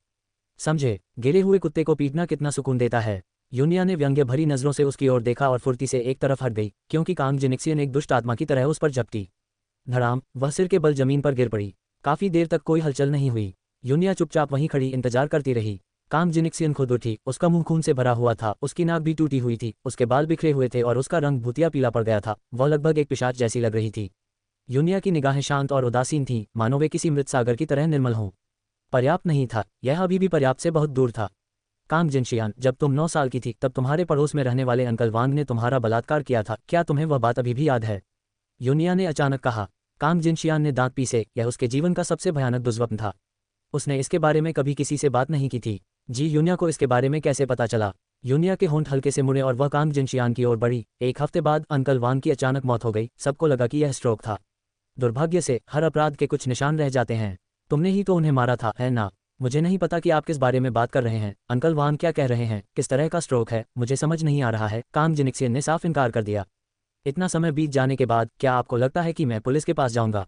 समझे? गिरे हुए कुत्ते को पीटना कितना सुकून देता है। यून्या ने व्यंग्य भरी नजरों से उसकी ओर देखा और फुर्ती से एक तरफ हट गई, क्योंकि कांग जिनिक्सियन एक दुष्ट आत्मा की तरह उस पर झपटी। धड़ाम, वह सिर के बल जमीन पर गिर पड़ी। काफी देर तक कोई हलचल नहीं हुई। यून्या चुपचाप वहीं खड़ी इंतजार करती रही। कांग जिनिक्सियन खुद उठी, उसका मुंह खून से भरा हुआ था, उसकी नाक भी टूटी हुई थी, उसके बाल बिखरे हुए थे और उसका रंग भूतिया पीला पड़ गया था। वह लगभग एक पिशाच जैसी लग रही थी। यून्या की निगाहें शांत और उदासीन थीं, मानो वे किसी मृत सागर की तरह निर्मल हों। पर्याप्त नहीं था, यह अभी भी पर्याप्त से बहुत दूर था। कांग जिनशियान, जब तुम 9 साल की थी तब तुम्हारे पड़ोस में रहने वाले अंकल वांग ने तुम्हारा बलात्कार किया था, क्या तुम्हें वह बात अभी भी याद है? यून्या ने अचानक कहा। कांग जिनशियान ने दांत पीसे, यह उसके जीवन का सबसे भयानक दुस्वप्न था। उसने इसके बारे में कभी किसी से बात नहीं की थी। जी यून्या को इसके बारे में कैसे पता चला? यून्या के होंठ हल्के से मुड़े और वह कांग जिनशियान की ओर बढ़ी। एक हफ्ते बाद अंकल वांग की अचानक मौत हो गई। सबको लगा कि यह स्ट्रोक था। दुर्भाग्य से हर अपराध के कुछ निशान रह जाते हैं। तुमने ही तो उन्हें मारा था, है ना? मुझे नहीं पता कि आप किस बारे में बात कर रहे हैं। अंकल वांग क्या कह रहे हैं? किस तरह का स्ट्रोक है? मुझे समझ नहीं आ रहा है। कांग जिनिक्सियन ने साफ इनकार कर दिया। इतना समय बीत जाने के बाद क्या आपको लगता है कि मैं पुलिस के पास जाऊंगा?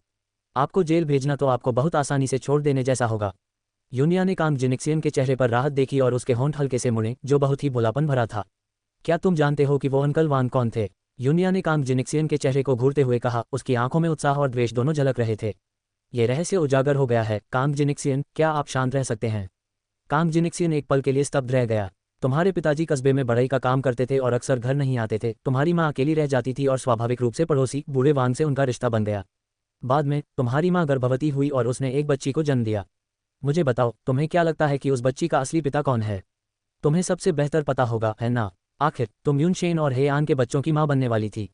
आपको जेल भेजना तो आपको बहुत आसानी से छोड़ देने जैसा होगा। यून्या ने कांग जिनिक्सियन के चेहरे पर राहत देखी और उसके होंठ हल्के से मुड़े, जो बहुत ही भोलापन भरा था। क्या तुम जानते हो कि वो अंकल वांग कौन थे? यून्या ने कांग जिनिक्सियन के चेहरे को घूरते हुए कहा। उसकी आंखों में उत्साह और द्वेष दोनों झलक रहे थे। ये रहस्य उजागर हो गया है। कांग जिनिक्सियन, क्या आप शांत रह सकते हैं? कांग जिनिक्सियन एक पल के लिए स्तब्ध रह गया। तुम्हारे पिताजी कस्बे में बढ़ई का काम करते थे और अक्सर घर नहीं आते थे। तुम्हारी माँ अकेली रह जाती थी और स्वाभाविक रूप से पड़ोसी बूढ़े वांग से उनका रिश्ता बन गया। बाद में तुम्हारी माँ गर्भवती हुई और उसने एक बच्ची को जन्म दिया। मुझे बताओ, तुम्हें क्या लगता है कि उस बच्ची का असली पिता कौन है? तुम्हें सबसे बेहतर पता होगा, है ना? आखिर तुम यूनशेन और हेआन के बच्चों की माँ बनने वाली थी।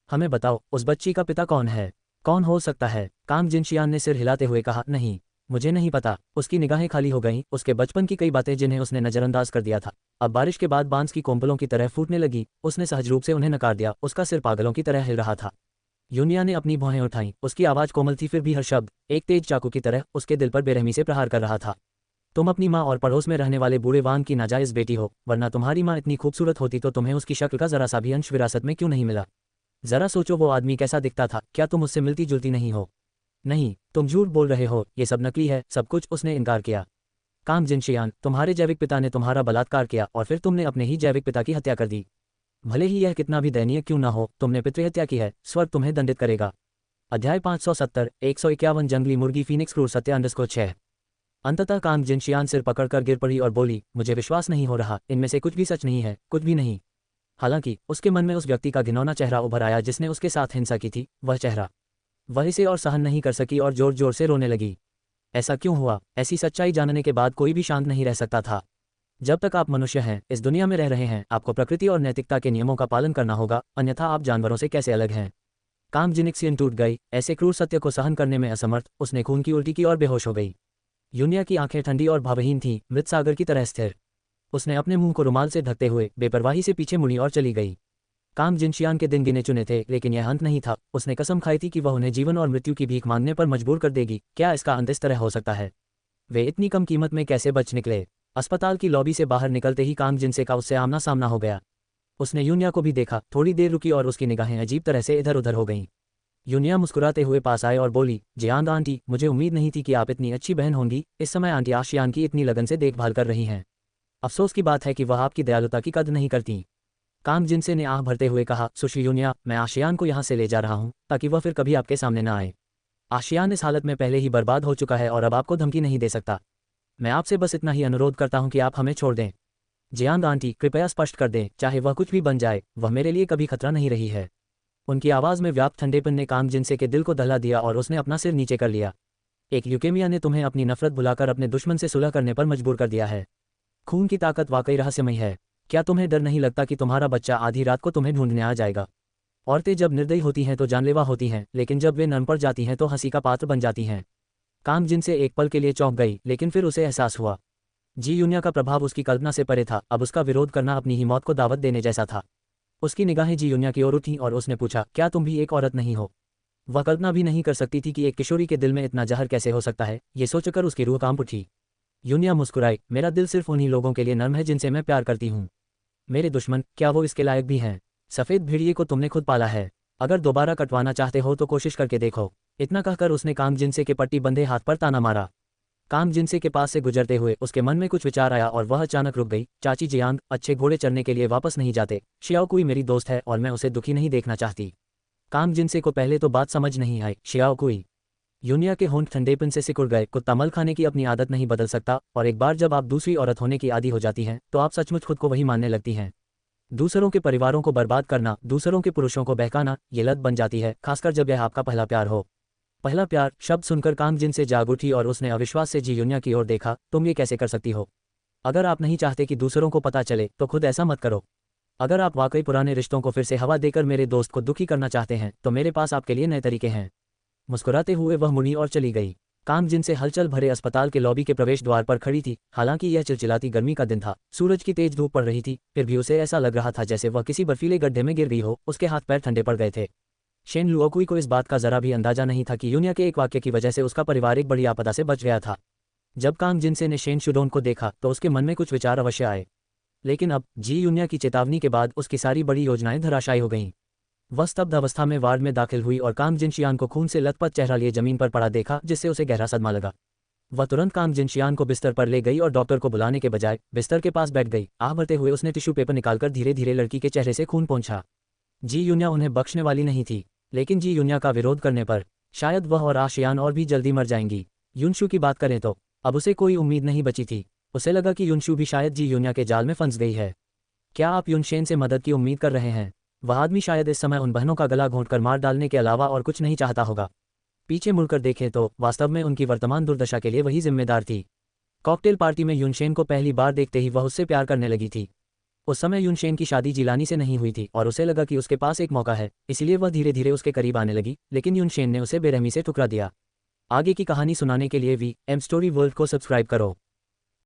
हमें बताओ, उस बच्ची का पिता कौन है? कौन हो सकता है? कांग जिनशियान ने सिर हिलाते हुए कहा। नहीं, मुझे नहीं पता। उसकी निगाहें खाली हो गईं, उसके बचपन की कई बातें जिन्हें उसने नज़रअंदाज कर दिया था अब बारिश के बाद बांस की कोंपलों की तरह फूटने लगी। उसने सहज रूप से उन्हें नकार दिया, उसका सिर पागलों की तरह हिल रहा था। यूनिया ने अपनी भौहें उठाईं, उसकी आवाज़ कोमल थी फिर भी हर शब्द एक तेज चाकू की तरह उसके दिल पर बेरहमी से प्रहार कर रहा था। तुम अपनी माँ और पड़ोस में रहने वाले बूढ़े वान की नाजायज़ बेटी हो, वरना तुम्हारी माँ इतनी खूबसूरत होती तो तुम्हें उसकी शक्ल का जरा सा भी अंश विरासत में क्यों नहीं मिला? जरा सोचो वो आदमी कैसा दिखता था, क्या तुम उससे मिलती जुलती नहीं हो? नहीं, तुम झूठ बोल रहे हो, ये सब नकली है, सब कुछ। उसने इनकार किया। कांग जिनशियान, तुम्हारे जैविक पिता ने तुम्हारा बलात्कार किया और फिर तुमने अपने ही जैविक पिता की हत्या कर दी। भले ही यह कितना भी दयनीय क्यों ना हो, तुमने पितृहत्या की है, स्वर्ग तुम्हें दंडित करेगा। अध्याय 570 151 जंगली मुर्गी फीनिक्स क्रूर सत्य _6। अंततः कांग जिनशियान सिर पकड़कर गिर पड़ी और बोली, मुझे विश्वास नहीं हो रहा, इनमें से कुछ भी सच नहीं है, कुछ भी नहीं। हालांकि उसके मन में उस व्यक्ति का घिनौना चेहरा उभर आया जिसने उसके साथ हिंसा की थी, वह चेहरा। वह इसे और सहन नहीं कर सकी और जोर जोर से रोने लगी। ऐसा क्यों हुआ? ऐसी सच्चाई जानने के बाद कोई भी शांत नहीं रह सकता था। जब तक आप मनुष्य हैं, इस दुनिया में रह रहे हैं, आपको प्रकृति और नैतिकता के नियमों का पालन करना होगा, अन्यथा आप जानवरों से कैसे अलग हैं? कांग जिनिक्सियन टूट गई, ऐसे क्रूर सत्य को सहन करने में असमर्थ। उसने खून की उल्टी की और बेहोश हो गई। यूनिया की आंखें ठंडी और भावहीन थीं, मृत सागर की तरह स्थिर। उसने अपने मुंह को रुमाल से ढकते हुए बेपरवाही से पीछे मुड़ी और चली गई। कांग जिनशियान के दिन गिने चुने थे, लेकिन यह अंत नहीं था। उसने कसम खाई थी कि वह उन्हें जीवन और मृत्यु की भीख मांगने पर मजबूर कर देगी। क्या इसका अंत इस तरह हो सकता है? वे इतनी कम कीमत में कैसे बच निकले? अस्पताल की लॉबी से बाहर निकलते ही कांग जिनसे का उससे आमना सामना हो गया। उसने यूनिया को भी देखा, थोड़ी देर रुकी और उसकी निगाहें अजीब तरह से इधर उधर हो गईं। यूनिया मुस्कुराते हुए पास आए और बोली, जियांग आंटी, मुझे उम्मीद नहीं थी कि आप इतनी अच्छी बहन होंगी। इस समय आंटी आशियान की इतनी लगन से देखभाल कर रही हैं। अफसोस की बात है कि वह आपकी दयालुता की कद्र नहीं करती। कांग जिनसे ने आह भरते हुए कहा, सुश्री यूनिया, मैं आशियान को यहाँ से ले जा रहा हूँ ताकि वह फिर कभी आपके सामने न आए। आशियान इस हालत में पहले ही बर्बाद हो चुका है और अब आपको धमकी नहीं दे सकता। मैं आपसे बस इतना ही अनुरोध करता हूँ कि आप हमें छोड़ दें। जियांग आंटी, कृपया स्पष्ट कर दें, चाहे वह कुछ भी बन जाए, वह मेरे लिए कभी खतरा नहीं रही है। उनकी आवाज़ में व्याप्त ठंडेपन ने कांग जिनसे के दिल को दहला दिया और उसने अपना सिर नीचे कर लिया। एक ल्यूकेमिया ने तुम्हें अपनी नफरत भुलाकर अपने दुश्मन से सुलह करने पर मजबूर कर दिया है। खून की ताकत वाकई रहस्यमयी है। क्या तुम्हें डर नहीं लगता कि तुम्हारा बच्चा आधी रात को तुम्हें ढूंढने आ जाएगा? औरतें जब निर्दयी होती हैं तो जानलेवा होती हैं, लेकिन जब वे नर्म पड़ जाती हैं तो हंसी का पात्र बन जाती हैं। कांग जिनसे एक पल के लिए चौंक गई, लेकिन फिर उसे एहसास हुआ जी यूनिया का प्रभाव उसकी कल्पना से परे था। अब उसका विरोध करना अपनी ही मौत को दावत देने जैसा था। उसकी निगाहें जी यूनिया की ओर उठीं और उसने पूछा, क्या तुम भी एक औरत नहीं हो? वह कल्पना भी नहीं कर सकती थी कि एक किशोरी के दिल में इतना जहर कैसे हो सकता है। ये सोचकर उसकी रूह कांप उठी। यूनिया मुस्कुराई, मेरा दिल सिर्फ उन्हीं लोगों के लिए नर्म है जिनसे मैं प्यार करती हूँ। मेरे दुश्मन, क्या वो इसके लायक भी हैं? सफ़ेद भेड़िए को तुमने खुद पाला है, अगर दोबारा कटवाना चाहते हो तो कोशिश करके देखो। इतना कहकर उसने कांग जिनसे के पट्टी बंधे हाथ पर ताना मारा। कांग जिनसे के पास से गुजरते हुए उसके मन में कुछ विचार आया और वह अचानक रुक गई। चाची जियांग, अच्छे घोड़े चरने के लिए वापस नहीं जाते। शियाओ कुई मेरी दोस्त है और मैं उसे दुखी नहीं देखना चाहती। कांग जिनसे को पहले तो बात समझ नहीं आई। शियाओ कुई? यूनिया के होंठ ठंडेपन से सिकुड़ गए। कुत्ता मल खाने की अपनी आदत नहीं बदल सकता, और एक बार जब आप दूसरी औरत होने की आदी हो जाती हैं तो आप सचमुच खुद को वही मानने लगती हैं। दूसरों के परिवारों को बर्बाद करना, दूसरों के पुरुषों को बहकाना, ये लत बन जाती है, खासकर जब यह आपका पहला प्यार हो। पहला प्यार शब्द सुनकर कांग जिन से जाग उठी और उसने अविश्वास से जी यूनिया की ओर देखा। तुम ये कैसे कर सकती हो? अगर आप नहीं चाहते कि दूसरों को पता चले तो खुद ऐसा मत करो। अगर आप वाकई पुराने रिश्तों को फिर से हवा देकर मेरे दोस्त को दुखी करना चाहते हैं तो मेरे पास आपके लिए नए तरीके हैं। मुस्कुराते हुए वह मुड़ी और चली गई। कांग जिन से हलचल भरे अस्पताल के लॉबी के प्रवेश द्वार पर खड़ी थी। हालांकि यह चिलचिलाती गर्मी का दिन था, सूरज की तेज धूप पड़ रही थी, फिर भी उसे ऐसा लग रहा था जैसे वह किसी बर्फीले गड्ढे में गिर गई हो। उसके हाथ पैर ठंडे पड़ गए थे। शेन लुओकुई को इस बात का जरा भी अंदाजा नहीं था कि यूनिया के एक वाक्य की वजह से उसका परिवार एक बड़ी आपदा से बच गया था। जब कांग जिनसे ने शेन शुडोन को देखा तो उसके मन में कुछ विचार अवश्य आए, लेकिन अब जी यूनिया की चेतावनी के बाद उसकी सारी बड़ी योजनाएं धराशायी हो गईं। वह स्तब्ध अवस्था में वार्ड में दाखिल हुई और कांग जिनशियान को खून से लथपथ चेहरा लिए जमीन पर पड़ा देखा, जिससे उसे गहरा सदमा लगा। वह तुरंत कांग जिनशियान को बिस्तर पर ले गई और डॉक्टर को बुलाने के बजाय बिस्तर के पास बैठ गई। आह भरते हुए उसने टिश्यू पेपर निकालकर धीरे धीरे लड़की के चेहरे से खून पोंछा। जी यूनिया उन्हें बख्शने वाली नहीं थी, लेकिन जी यूनिया का विरोध करने पर शायद वह और आशियान और भी जल्दी मर जाएंगी। युनशु की बात करें तो अब उसे कोई उम्मीद नहीं बची थी। उसे लगा कि युनशु भी शायद जी यूनिया के जाल में फंस गई है। क्या आप युनशेन से मदद की उम्मीद कर रहे हैं? वह आदमी शायद इस समय उन बहनों का गला घोंटकर मार डालने के अलावा और कुछ नहीं चाहता होगा। पीछे मुड़कर देखें तो वास्तव में उनकी वर्तमान दुर्दशा के लिए वही जिम्मेदार थी। कॉकटेल पार्टी में युनशेन को पहली बार देखते ही वह उससे प्यार करने लगी थी। उस समय युनशेन की शादी जिलानी से नहीं हुई थी और उसे लगा कि उसके पास एक मौका है, इसलिए वह धीरे धीरे उसके करीब आने लगी, लेकिन युनशेन ने उसे बेरहमी से ठुकरा दिया। आगे की कहानी सुनाने के लिए वी एम स्टोरी वर्ल्ड को सब्सक्राइब करो।